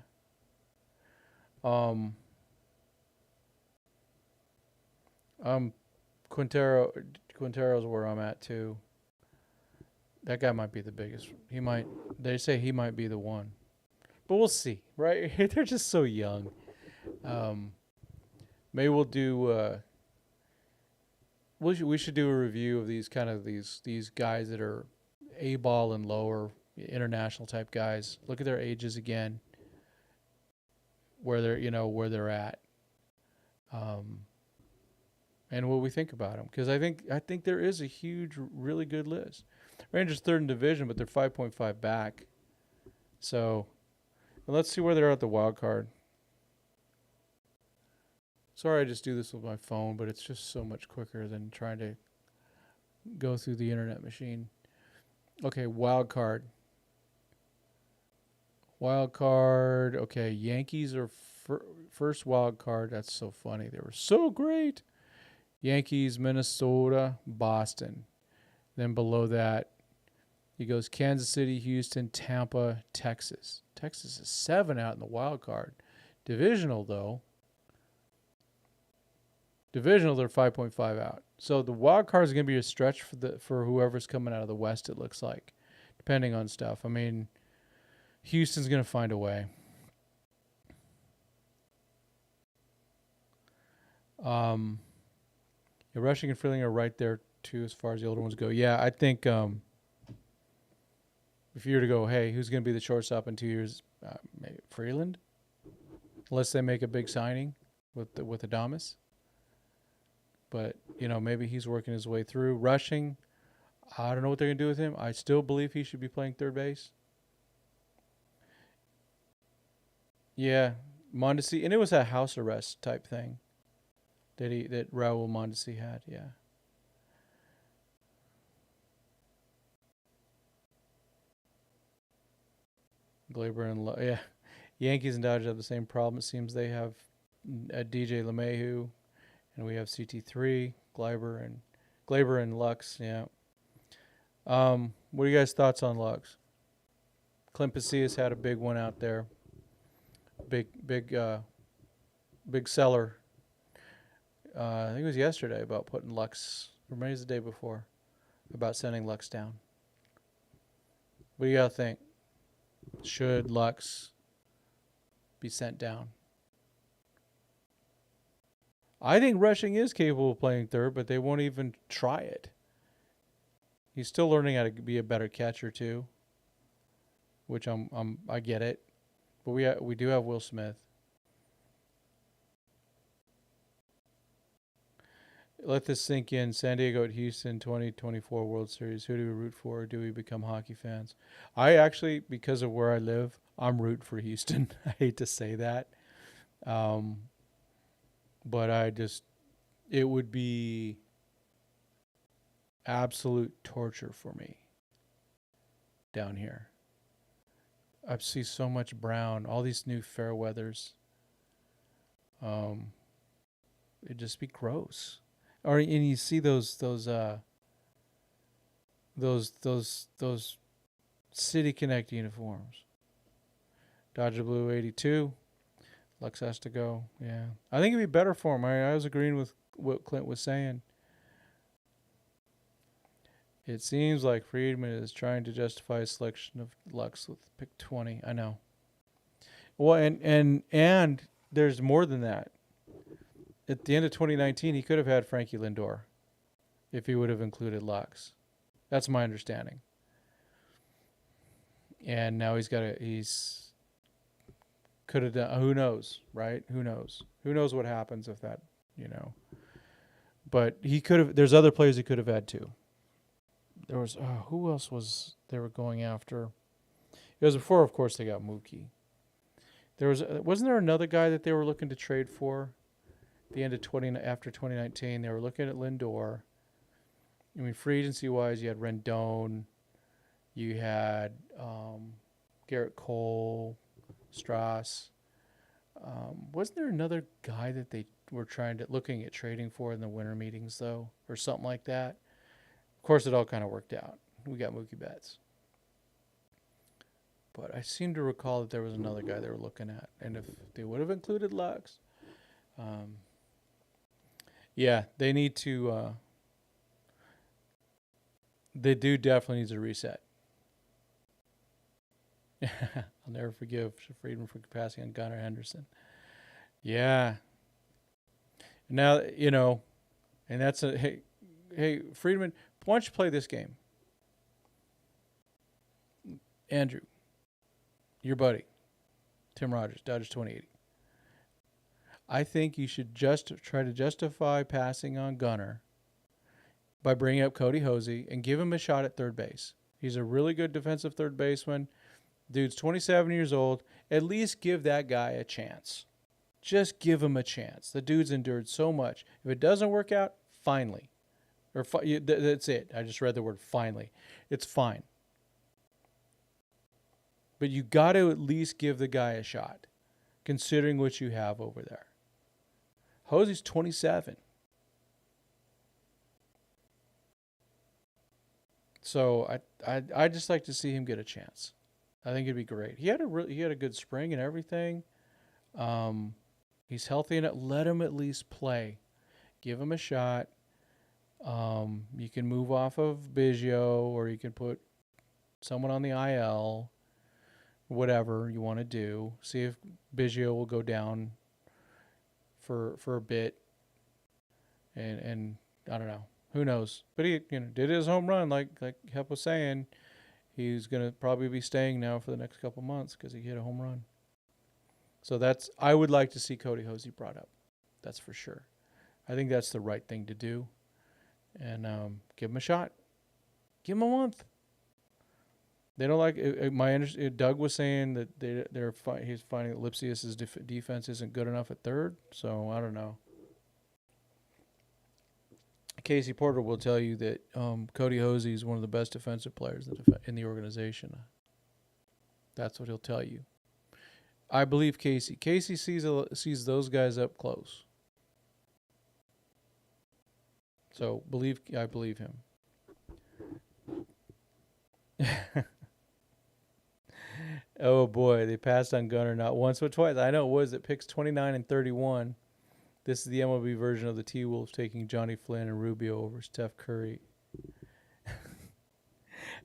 Quintero's where I'm at too. That guy might be the biggest. They say he might be the one. But we'll see, right? They're just so young. Maybe we'll do we should do a review of these guys that are A-ball and lower, international type guys. Look at their ages again. Where they're at. And what we think about them, because I think there is a huge, really good list. Rangers third in division, but they're 5.5 back. So, let's see where they're at the wild card. Sorry, I just do this with my phone, but it's just so much quicker than trying to go through the internet machine. Okay, wild card. Wild card. Okay, Yankees are first wild card. That's so funny. They were so great. Yankees, Minnesota, Boston. Then below that, he goes Kansas City, Houston, Tampa, Texas. Texas is 7 out in the wild card. Divisional, they're 5.5 out. So the wild card is going to be a stretch for whoever's coming out of the West, it looks like, depending on stuff. I mean, Houston's going to find a way. Yeah, Rushing and Freeling are right there too as far as the older ones go. Yeah, I think if you were to go, hey, who's going to be the shortstop in 2 years? Maybe Freeland, unless they make a big signing with Adames. But maybe he's working his way through. Rushing, I don't know what they're going to do with him. I still believe he should be playing third base. Yeah, Mondesi, and it was a house arrest type thing that Raul Mondesi had. Yeah. Glaber and yeah, Yankees and Dodgers have the same problem. It seems they have DJ LeMahieu, and we have CT3, Glaber and Lux. Yeah. What are you guys' thoughts on Lux? Clint Pasillas had a big one out there. Big seller. I think it was yesterday about putting Lux, or maybe it was the day before, about sending Lux down. What do you guys think? Should Lux be sent down? I think Rushing is capable of playing third, but they won't even try it. He's still learning how to be a better catcher too, which I get it. But we do have Will Smith. Let this sink in. San Diego at Houston 2024 World Series. Who do we root for, or do we become hockey fans? I actually, because of where I live, I'm rooting for Houston. I hate to say that. But it would be absolute torture for me down here. I see so much brown, all these new fair weathers. It'd just be gross. And you see those City Connect uniforms. Dodger Blue 82. Lux has to go. Yeah. I think it'd be better for him. I was agreeing with what Clint was saying. It seems like Friedman is trying to justify his selection of Lux with pick 20. I know. Well, and there's more than that. At the end of 2019, he could have had Frankie Lindor if he would have included Lux. That's my understanding. And now he's could have done. Who knows, right? Who knows? Who knows what happens if that, But he could have. There's other players he could have had too. There was who else was they were going after? It was before, of course, they got Mookie. Wasn't there another guy that they were looking to trade for? At the end of after 2019, they were looking at Lindor. I mean, free agency wise, you had Rendon, you had Garrett Cole, Strauss. Wasn't there another guy that they were looking at trading for in the winter meetings though, or something like that? Of course, it all kind of worked out. We got Mookie Betts. But I seem to recall that there was another guy they were looking at. And if they would have included Lux, yeah, they need to. They do definitely need to reset. I'll never forgive Friedman for passing on Gunnar Henderson. Yeah. Now, and that's hey, Friedman, why don't you play this game? Andrew, your buddy, Tim Rogers, Dodgers 2080. I think you should just try to justify passing on Gunnar by bringing up Cody Hosey and give him a shot at third base. He's a really good defensive third baseman. Dude's 27 years old. At least give that guy a chance. Just give him a chance. The dude's endured so much. If it doesn't work out, finally. That's it. I just read the word finally. It's fine. But you got to at least give the guy a shot, considering what you have over there. Hosey's 27. So I just like to see him get a chance. I think it'd be great. He had a good spring and everything. He's healthy enough. Let him at least play. Give him a shot. You can move off of Biggio, or you can put someone on the IL. whatever you want to do. See if Biggio will go down for a bit, and I don't know. Who knows? But he did his home run like Hep was saying. He's gonna probably be staying now for the next couple months because he hit a home run. So I would like to see Cody Hosey brought up. That's for sure. I think that's the right thing to do, and give him a shot. Give him a month. They don't like Doug was saying that he's finding that Lipsius's defense isn't good enough at third. So I don't know. Casey Porter will tell you that Cody Hosey is one of the best defensive players in the organization. That's what he'll tell you. I believe Casey. Casey sees those guys up close. So I believe him. Oh boy, they passed on Gunnar not once but twice. I know it was at picks 29 and 31. This is the MLB version of the T-Wolves taking Johnny Flynn and Rubio over Steph Curry.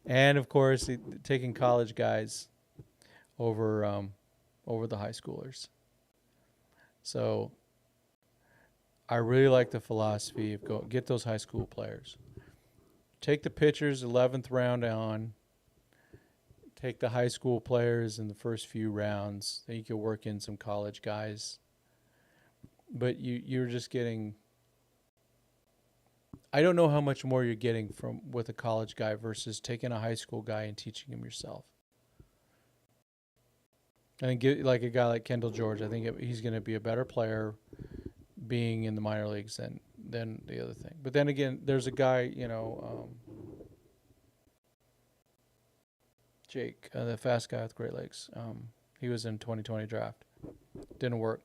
And of course, taking college guys over the high schoolers. So I really like the philosophy of get those high school players. Take the pitchers 11th round on. Take the high school players in the first few rounds. Then you can work in some college guys. But you're just getting. I don't know how much more you're getting with a college guy versus taking a high school guy and teaching him yourself. And get like a guy like Kendall George. I think he's going to be a better player being in the minor leagues than the other thing. But then again, there's a guy, Jake, the fast guy with Great Lakes. He was in 2020 draft. Didn't work.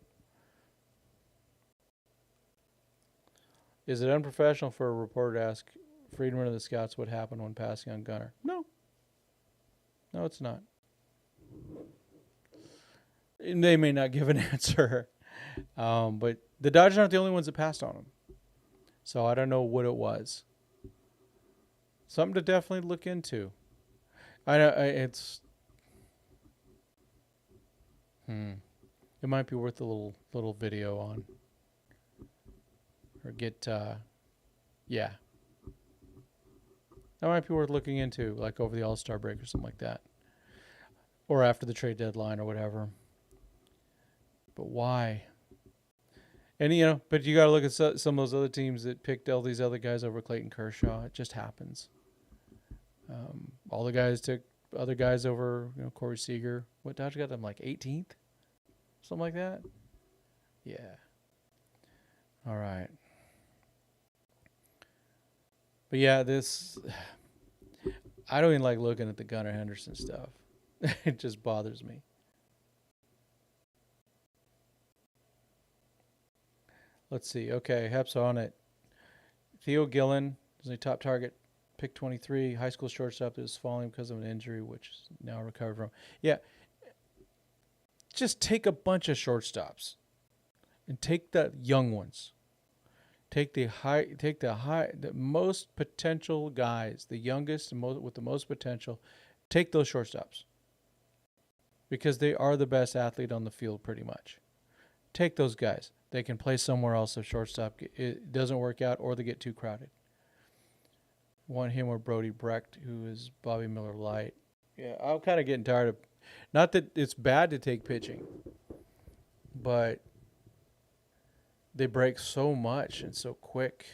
Is it unprofessional for a reporter to ask Friedman of the Scouts what happened when passing on Gunnar? No. No, it's not. And they may not give an answer. But the Dodgers aren't the only ones that passed on him. So I don't know what it was. Something to definitely look into. It might be worth a little video on. Or get, that might be worth looking into, like over the All-Star break or something like that. Or after the trade deadline or whatever. But why? And, but you got to look at some of those other teams that picked all these other guys over Clayton Kershaw. It just happens. All the guys took other guys over, Corey Seager. What Dodgers got them, like 18th? Something like that? Yeah. All right. But yeah, I don't even like looking at the Gunnar Henderson stuff. It just bothers me. Let's see. Okay, Hep's on it. Theo Gillen is a top target, pick 23, high school shortstop that is falling because of an injury, which is now recovered from. Yeah, just take a bunch of shortstops and take the young ones. Take the most potential guys, the youngest and with the most potential. Take those shortstops because they are the best athlete on the field, pretty much. Take those guys. They can play somewhere else if shortstop it doesn't work out or they get too crowded. Want him or Brody Brecht, who is Bobby Miller Light. Yeah, I'm kind of getting tired of. Not that it's bad to take pitching, but they break so much and so quick.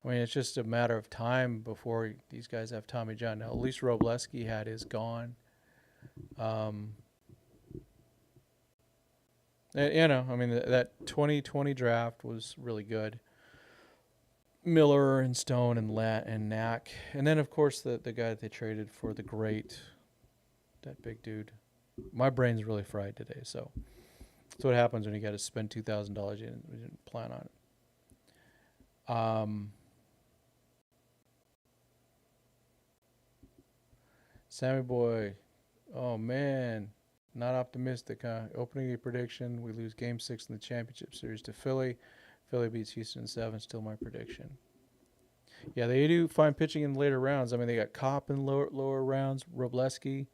I mean, it's just a matter of time before these guys have Tommy John. Now, at least Robleski had his gone. That 2020 draft was really good. Miller and Stone and Knack. And then, of course, the guy that they traded for the great, that big dude. My brain's really fried today, so that's what happens when you got to spend $2,000 we didn't plan on it. Sammy Boy, oh man, not optimistic, huh? Opening a prediction, we lose Game 6 in the championship series to Philly. Philly beats Houston in 7, still my prediction. Yeah, they do find pitching in later rounds. I mean, they got Kopp in lower rounds, Robleski.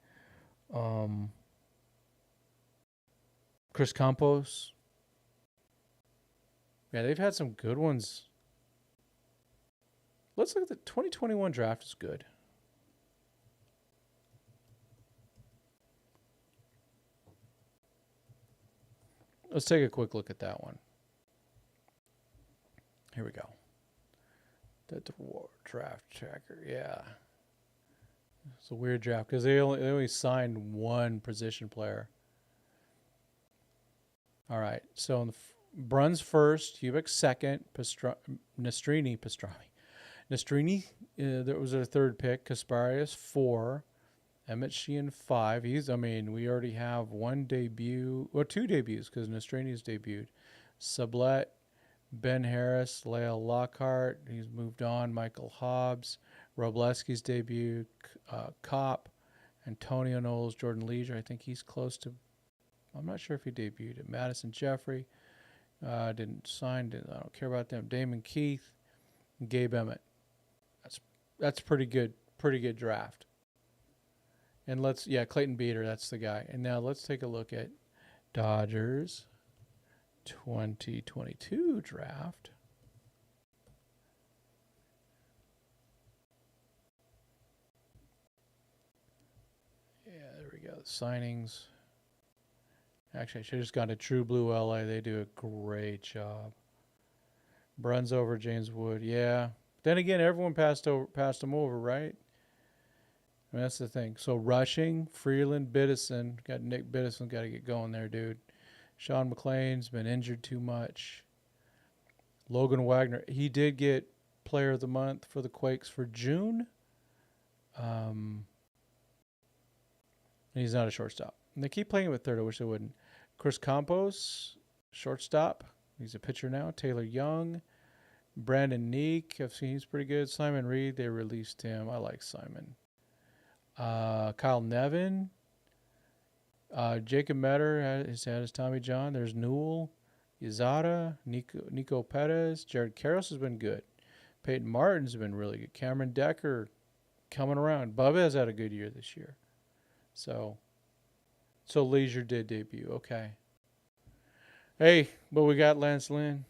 Chris Campos. Yeah, they've had some good ones. Let's look at the 2021 draft. Is good. Let's take a quick look at that one. Here we go. The draft tracker. Yeah. It's a weird draft because they only signed one position player. All right. So in the Bruns first, Hubik second, Nastrini, that was their third pick. Kasparius 4, Emmett Sheehan 5. We already have one debut, or two debuts because Nastrini's debuted. Sublette, Ben Harris, Leo Lockhart. He's moved on. Michael Hobbs, Robleski's debut. Kopp, Antonio Knowles, Jordan Leisure. I think he's close to. I'm not sure if he debuted. Madison Jeffrey didn't sign. I don't care about them. Damon Keith, Gabe Emmett. That's pretty good. Pretty good draft. And Clayton Beater. That's the guy. And now let's take a look at Dodgers 2022 draft. Yeah, there we go. The signings. Actually, I should have just gone to True Blue LA. They do a great job. Bruns over James Wood. Yeah. Then again, everyone passed him over, right? I mean, that's the thing. So rushing, Freeland, Biddison. Got Nick Biddison. Got to get going there, dude. Sean McLean's been injured too much. Logan Wagner. He did get Player of the Month for the Quakes for June. And he's not a shortstop. And they keep playing him at third. I wish they wouldn't. Chris Campos, shortstop. He's a pitcher now. Taylor Young. Brandon Neek. I've seen he's pretty good. Simon Reed. They released him. I like Simon. Kyle Nevin. Jacob Metter has had his Tommy John. There's Newell. Yazada. Nico Perez. Jared Karros has been good. Peyton Martin's been really good. Cameron Decker coming around. Bubba has had a good year this year. So Leisure did debut. Okay. Hey, but we got Lance Lynn.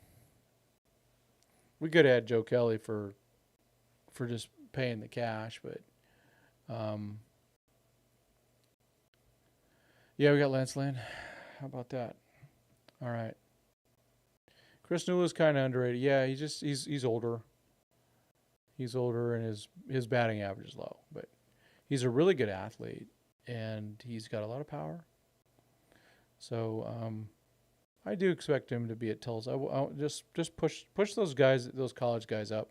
We could have had Joe Kelly for just paying the cash, but yeah, we got Lance Lynn. How about that? All right. Chris Newell is kind of underrated. Yeah, he's older. He's older and his batting average is low, but he's a really good athlete and he's got a lot of power. So I do expect him to be at Tulsa. I'll just push those college guys up.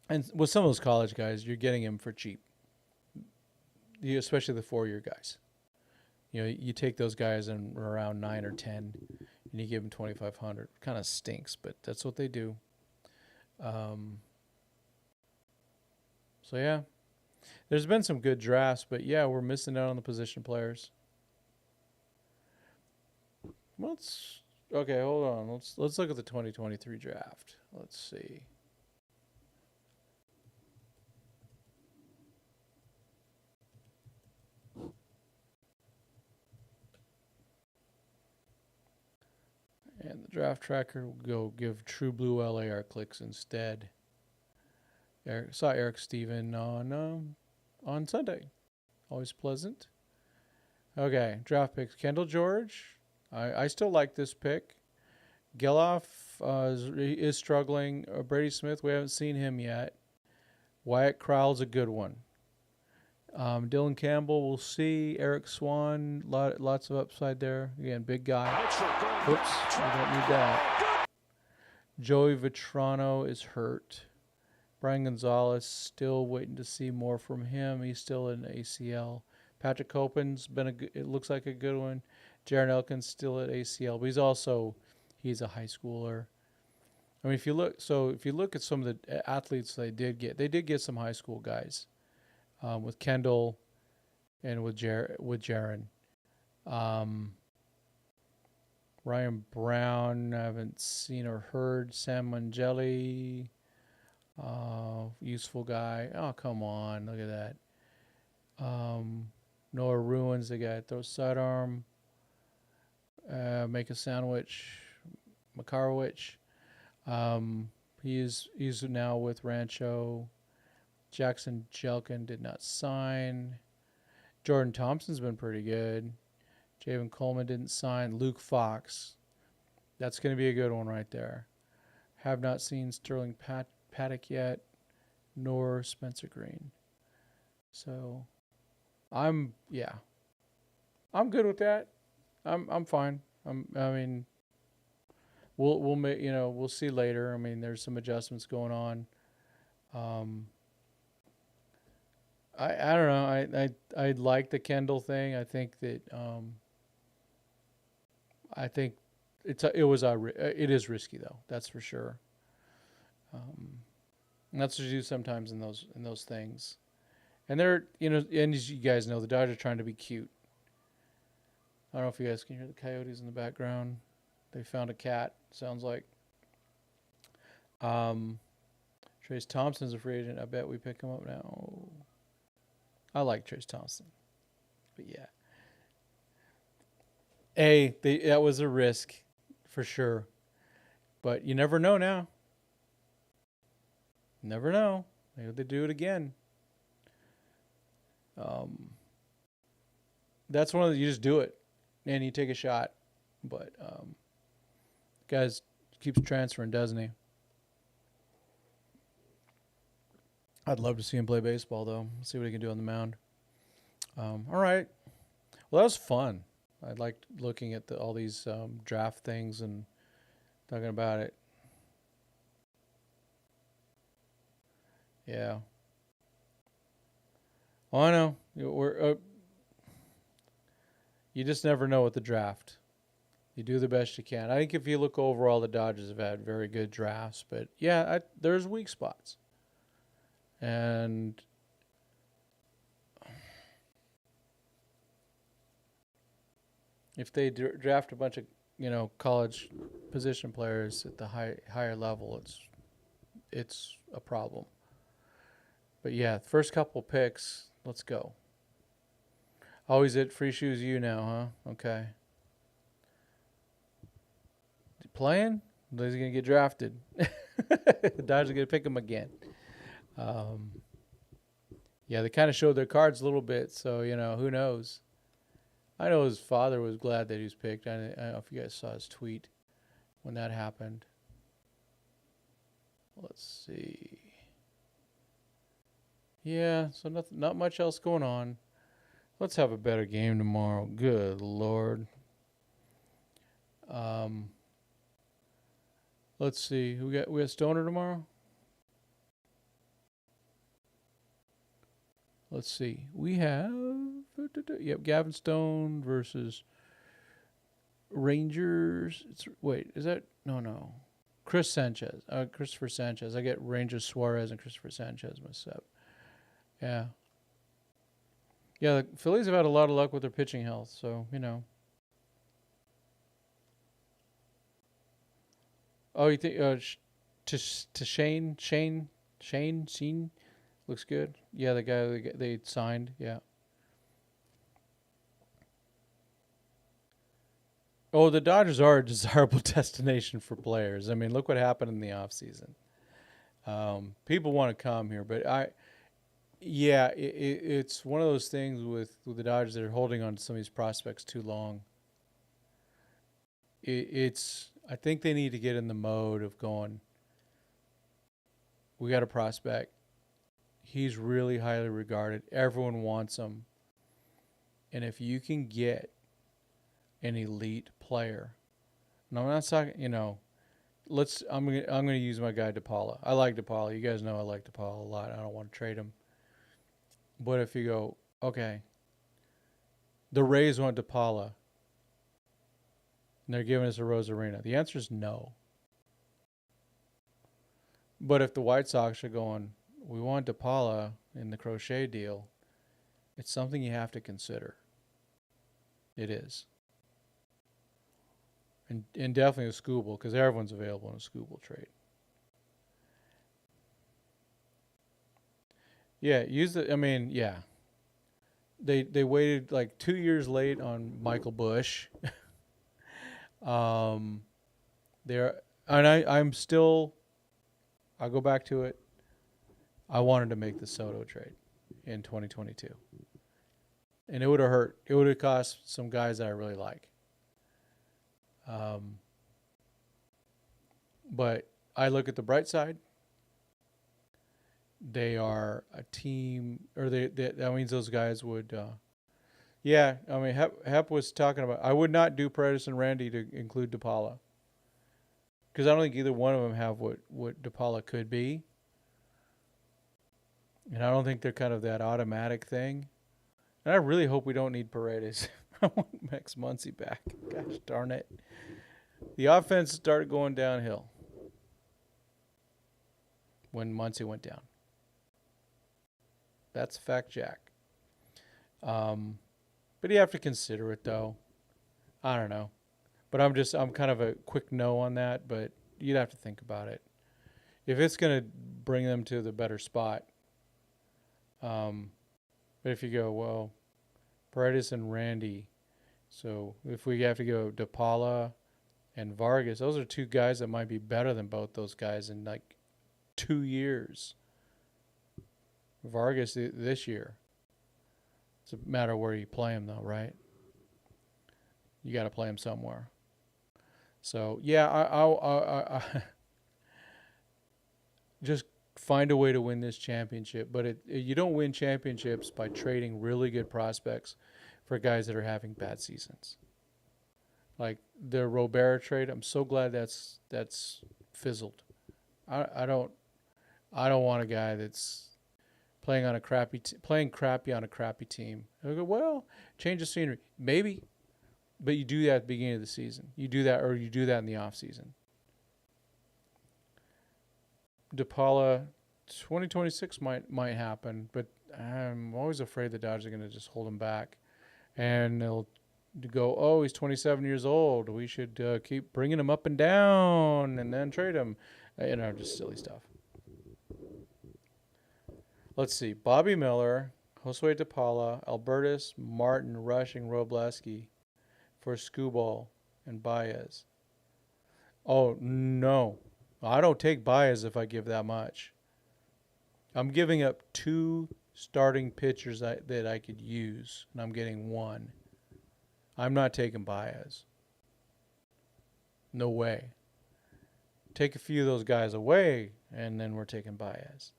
And with some of those college guys, you're getting him for cheap. Especially the 4-year guys. You take those guys in around 9 or 10, and you give them $2,500. Kind of stinks, but that's what they do. So yeah, there's been some good drafts, but yeah, we're missing out on the position players. Okay, hold on. Let's look at the 2023 draft. Let's see. And the draft tracker will go give True Blue LA our clicks instead. Saw Eric Steven on Sunday. Always pleasant. Okay, draft picks. Kendall George. I still like this pick. Geloff is struggling. Brady Smith, we haven't seen him yet. Wyatt Crowell's a good one. Dylan Campbell, we'll see. Eric Swan, lots of upside there. Again, big guy. Oops, we don't need that. Joey Vitrano is hurt. Brian Gonzalez, still waiting to see more from him. He's still in ACL. Patrick Copen's it looks like a good one. Jaron Elkins still at ACL, but he's a high schooler. I mean, if you look at some of the athletes they did get some high school guys. With Kendall and with Jaron. Ryan Brown, I haven't seen or heard. Sam Mangeli, useful guy. Oh, come on, look at that. Noah Ruins, the guy that throws sidearm. Make a sandwich. Makarowicz. He's now with Rancho. Jackson Jelkin did not sign. Jordan Thompson's been pretty good. Javen Coleman didn't sign. Luke Fox. That's going to be a good one right there. Have not seen Sterling Paddock yet, nor Spencer Green. So, I'm good with that. I'm fine. I mean, we'll make we'll see later. I mean, there's some adjustments going on. I don't know. I like the Kendall thing. I think that I think it is risky though. That's for sure. And that's what you do sometimes in those things. And they're and as you guys know, the Dodgers are trying to be cute. I don't know if you guys can hear the coyotes in the background. They found a cat. Sounds like. Trace Thompson's a free agent. I bet we pick him up now. I like Trace Thompson, but yeah. That was a risk, for sure. But you never know now. Never know. Maybe they do it again. That's one of you just do it, and you take a shot. But guys keeps transferring, doesn't he? I'd love to see him play baseball, though. See what he can do on the mound. All right. Well, that was fun. I liked looking at all these draft things and talking about it. Yeah. Well, I know. You just never know with the draft. You do the best you can. I think if you look overall, the Dodgers have had very good drafts. But, yeah, there's weak spots. And if they draft a bunch of, college position players at the higher level, it's a problem. But yeah, first couple picks, let's go. Always at Free Shoes U now, huh? Okay. Playing? He's going to get drafted. The Dodgers are going to pick him again. Yeah, they kind of showed their cards a little bit, so, who knows? I know his father was glad that he was picked. I don't know if you guys saw his tweet when that happened. Let's see. Yeah, so not much else going on. Let's have a better game tomorrow. Good Lord. Let's see. We got Stoner tomorrow? Let's see. We have Gavin Stone versus Rangers. Is that no. Christopher Sanchez. I get Rangers Suarez and Christopher Sanchez myself. Yeah. Yeah, the Phillies have had a lot of luck with their pitching health, so, Oh, you think to Shane looks good. Yeah, the guy they signed, yeah. Oh, the Dodgers are a desirable destination for players. I mean, look what happened in the offseason. People want to come here, but it's one of those things with the Dodgers that are holding on to some of these prospects too long. I think they need to get in the mode of going, we got a prospect. He's really highly regarded. Everyone wants him. And if you can get an elite player, and I'm not talking, I'm gonna use my guy DePaula. I like DePaula. You guys know I like DePaula a lot. I don't want to trade him. But if you go, okay, the Rays want DePaula, and they're giving us a Rosarina, the answer is no. But if the White Sox are going, we want DePaula in the Crochet deal, it's something you have to consider. It is. And definitely a Scooble, because everyone's available in a Scooble trade. Yeah, they waited like 2 years late on Michael Bush. um, there and I'm still. I'll go back to it. I wanted to make the Soto trade in 2022, and it would have hurt. It would have cost some guys that I really like. Um, but I look at the bright side. They are a team, or that means those guys would. Yeah, I mean, Hep was talking about. I would not do Paredes and Randy to include DePaula because I don't think either one of them have what DePaula could be, and I don't think they're kind of that automatic thing. And I really hope we don't need Paredes. I want Max Muncy back. Gosh darn it! The offense started going downhill when Muncy went down. That's fact, Jack. But you have to consider it, though. I don't know. But I'm kind of a quick no on that, but you'd have to think about it. If it's going to bring them to the better spot. But if you go, well, Paredes and Randy. So if we have to go DePaula and Vargas, those are two guys that might be better than both those guys in like 2 years. Vargas this year. It's a matter of where you play him, though, right? You got to play him somewhere. So yeah, I just find a way to win this championship. But you don't win championships by trading really good prospects for guys that are having bad seasons. Like the Robert trade, I'm so glad that's fizzled. I don't want a guy that's playing crappy on a crappy team. I go, well, change of scenery, maybe, but you do that at the beginning of the season. You do that in the off season. DePaula, 2026 might happen, but I'm always afraid the Dodgers are going to just hold him back, and they'll go, oh, he's 27 years old. We should keep bringing him up and down, and then trade him. Just silly stuff. Let's see. Bobby Miller, Josue DePaula, Albertus, Martin, Rushing, Robleski for Skubal and Baez. Oh, no. I don't take Baez if I give that much. I'm giving up 2 starting pitchers that I could use, and I'm getting 1. I'm not taking Baez. No way. Take a few of those guys away, and then we're taking Baez.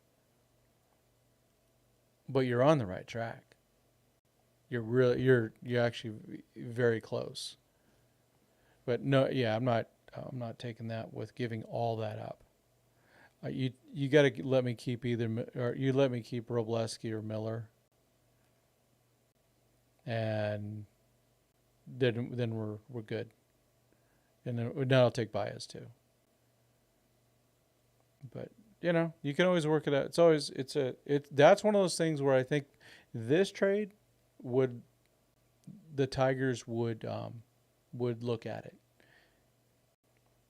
But you're on the right track. You're actually very close. But no, yeah, I'm not taking that with giving all that up. You got to let me keep you let me keep Robleski or Miller, and then we're good. And then I'll take Baez too. But you can always work it out. That's one of those things where I think this trade the Tigers would look at it.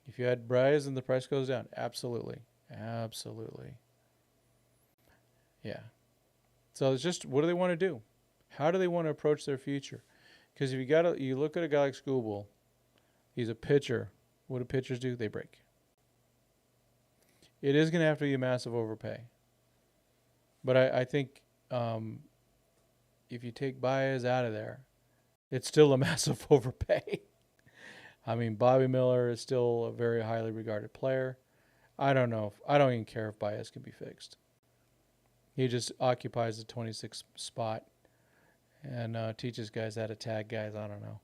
If you had Baez and the price goes down, absolutely. Yeah. So it's just, what do they want to do? How do they want to approach their future? Because if you look at a guy like Skubal, he's a pitcher. What do pitchers do? They break. It is going to have to be a massive overpay. But I think if you take Baez out of there, it's still a massive overpay. I mean, Bobby Miller is still a very highly regarded player. I don't even care if Baez can be fixed. He just occupies the 26th spot and teaches guys how to tag guys. I don't know.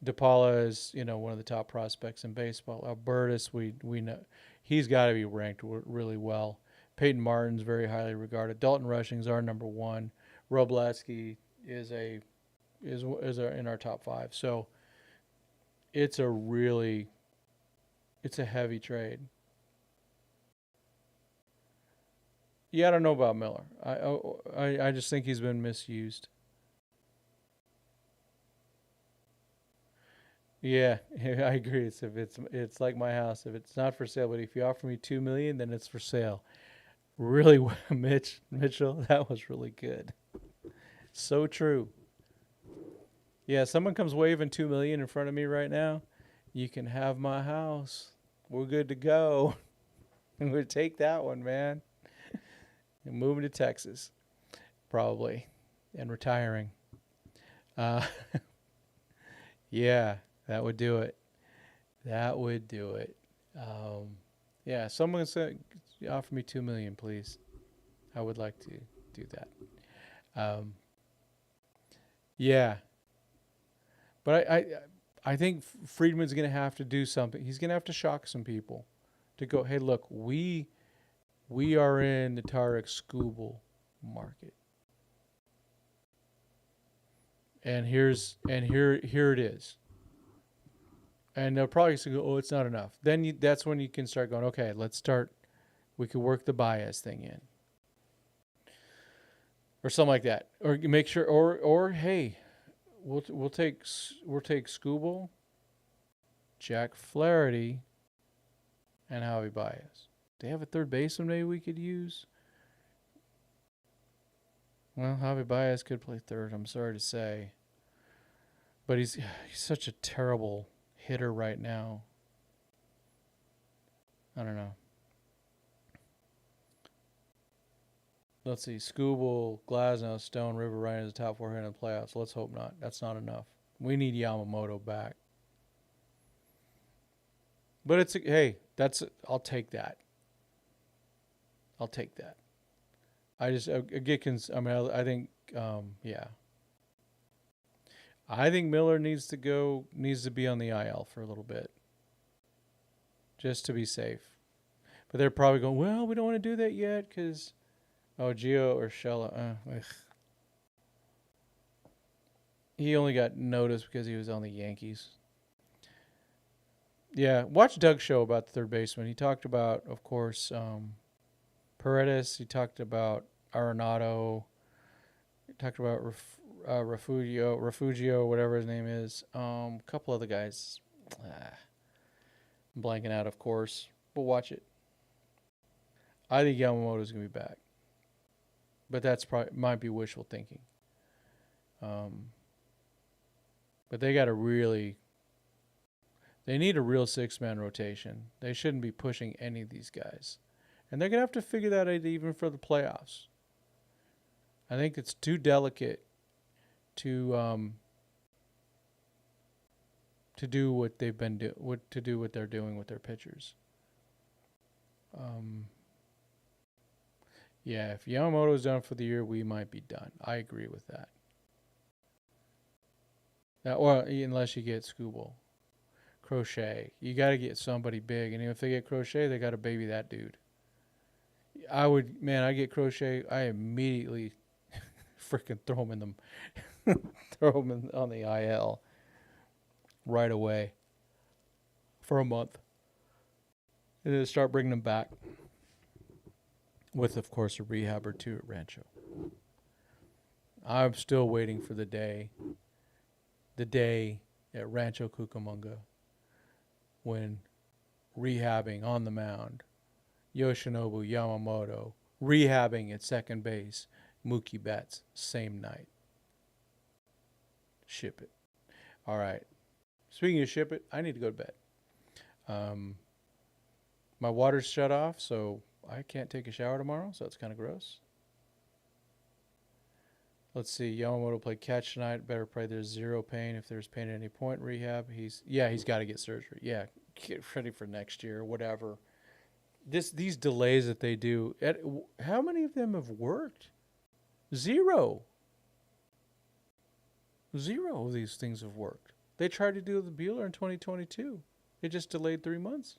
DePaula is, one of the top prospects in baseball. Albertus, we know he's got to be ranked really well. Peyton Martin's very highly regarded. Dalton Rushing's our number 1. Robleski is in our top 5. So it's a heavy trade. Yeah, I don't know about Miller. I just think he's been misused. Yeah, I agree. It's like my house. If it's not for sale, but if you offer me $2 million, then it's for sale. Really, Mitchell, that was really good. So true. Yeah, someone comes waving 2 million in front of me right now. You can have my house. We're good to go. I'm gonna take that one, man. And moving to Texas, probably, and retiring. Uh, yeah, that would do it. That would do it. Yeah, someone said, offer me 2 million, please. I would like to do that. Um, yeah, but I think Friedman's going to have to do something. He's going to have to shock some people to go, hey, look, we are in the Tarek Skubal market, and here it is. And they'll probably go, oh, it's not enough. Then that's when you can start going, okay, let's start. We could work the bias thing in, or something like that, or make sure, or hey, we'll take Skubal, Jack Flaherty, and Javi Baez. They have a third baseman maybe we could use. Well, Javi Baez could play third. I'm sorry to say, but he's such a terrible hitter right now. I don't know. Let's see. Skubal, Glasnow, Stone, River Ryan is the top 4 in the playoffs. Let's hope not. That's not enough. We need Yamamoto back. But it's hey, I'll take that. I'll take that. I mean, I think yeah. I think Miller needs to be on the IL for a little bit, just to be safe. But they're probably going, well, we don't want to do that yet because, Gio Urshela, he only got noticed because he was on the Yankees. Yeah, watch Doug's show about the third baseman. He talked about, of course, Paredes. He talked about Arenado. He talked about Refugio, whatever his name is. A couple other guys. I'm blanking out, of course. But watch it. I think Yamamoto's going to be back. But that's probably might be wishful thinking. But they got they need a real 6-man rotation. They shouldn't be pushing any of these guys. And they're going to have to figure that out even for the playoffs. I think it's too delicate to do what they've been what they're doing with their pitchers. Yeah, if Yamamoto's done for the year, we might be done. I agree with that. Or unless you get Skubal. Crochet. You got to get somebody big. And if they get Crochet, they got to baby that dude. I get Crochet, I immediately freaking throw him on the IL right away for a month. And then start bringing them back. With, of course, a rehab or two at Rancho. I'm still waiting for the day at Rancho Cucamonga when rehabbing on the mound, Yoshinobu Yamamoto rehabbing at second base, Mookie Betts, same night. Ship it. All right. Speaking of ship it, I need to go to bed. My water's shut off, so I can't take a shower tomorrow, so it's kind of gross. Let's see. Yamamoto played catch tonight. Better pray there's zero pain. If there's pain at any point, rehab. He's got to get surgery. Yeah, get ready for next year, whatever. These delays that they do. How many of them have worked? Zero of these things have worked. They tried to do the Bueller in 2022. It just delayed 3 months.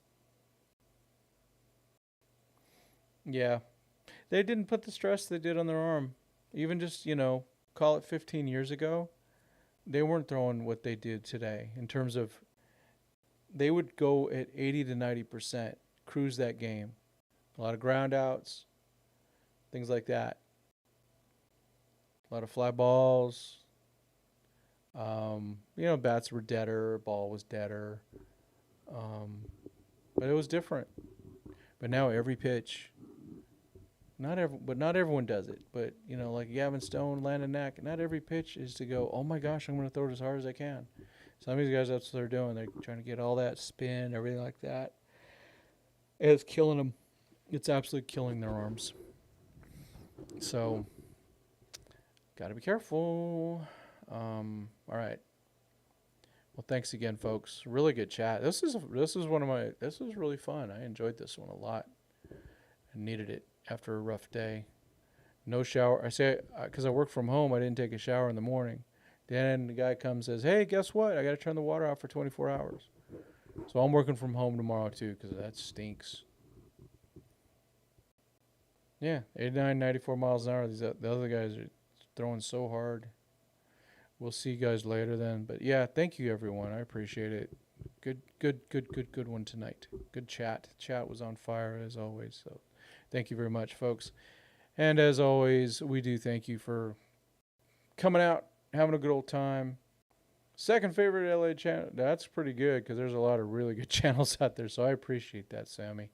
Yeah. They didn't put the stress they did on their arm. Even just, call it 15 years ago, they weren't throwing what they did today in terms of they would go at 80 to 90%, cruise that game. A lot of ground outs, things like that. A lot of fly balls. Bats were deader, ball was deader. But it was different. But now every pitch, Not everyone does it. But like Gavin Stone, Landon Knack, not every pitch is to go, oh my gosh, I'm going to throw it as hard as I can. Some of these guys, that's what they're doing. They're trying to get all that spin, everything like that. And it's killing them. It's absolutely killing their arms. So, got to be careful. All right. Well, thanks again, folks. Really good chat. This is really fun. I enjoyed this one a lot. I needed it after a rough day. No shower. I say because I work from home, I didn't take a shower in the morning. Then the guy comes and says, "Hey, guess what? I got to turn the water off for 24 hours." So I'm working from home tomorrow too because that stinks. Yeah, 89, 94 miles an hour. The other guys are throwing so hard. We'll see you guys later then. But yeah, thank you everyone. I appreciate it. Good one tonight. Good chat. Chat was on fire as always. So thank you very much, folks. And as always, we do thank you for coming out, having a good old time. Second favorite LA channel. That's pretty good because there's a lot of really good channels out there. So I appreciate that, Sammy.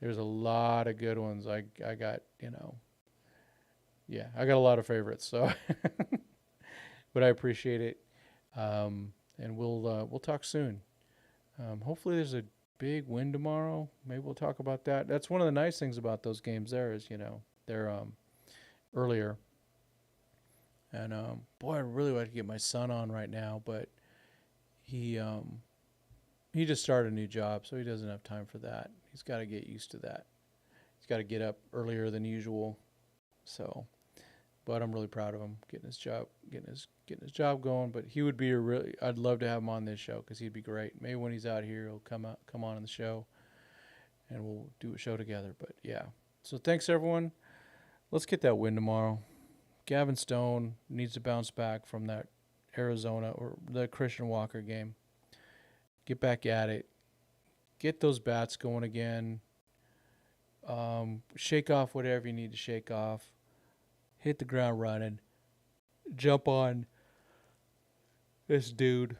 There's a lot of good ones. I got, yeah, I got a lot of favorites. So, but I appreciate it. And we'll talk soon. Hopefully there's a big win tomorrow. Maybe we'll talk about that. That's one of the nice things about those games there is, they're earlier. And boy, I really want to get my son on right now, but he just started a new job, so he doesn't have time for that. He's got to get used to that. He's got to get up earlier than usual. So, but I'm really proud of him getting his job going. But he would be I'd love to have him on this show because he'd be great. Maybe when he's out here, he'll come on the show, and we'll do a show together. But yeah, so thanks everyone. Let's get that win tomorrow. Gavin Stone needs to bounce back from that Arizona or the Christian Walker game. Get back at it. Get those bats going again. Shake off whatever you need to shake off. Hit the ground running. Jump on this dude.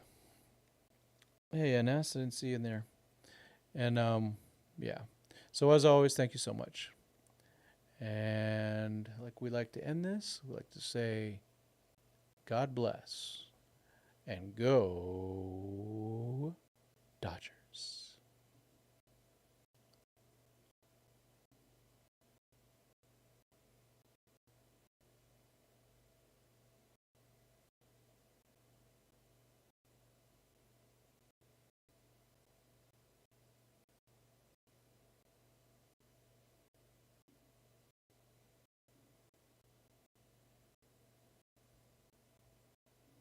Hey, Ines, I didn't see you in there. And, yeah. So as always, thank you so much. And like we like to end this, we like to say, God bless and go Dodgers.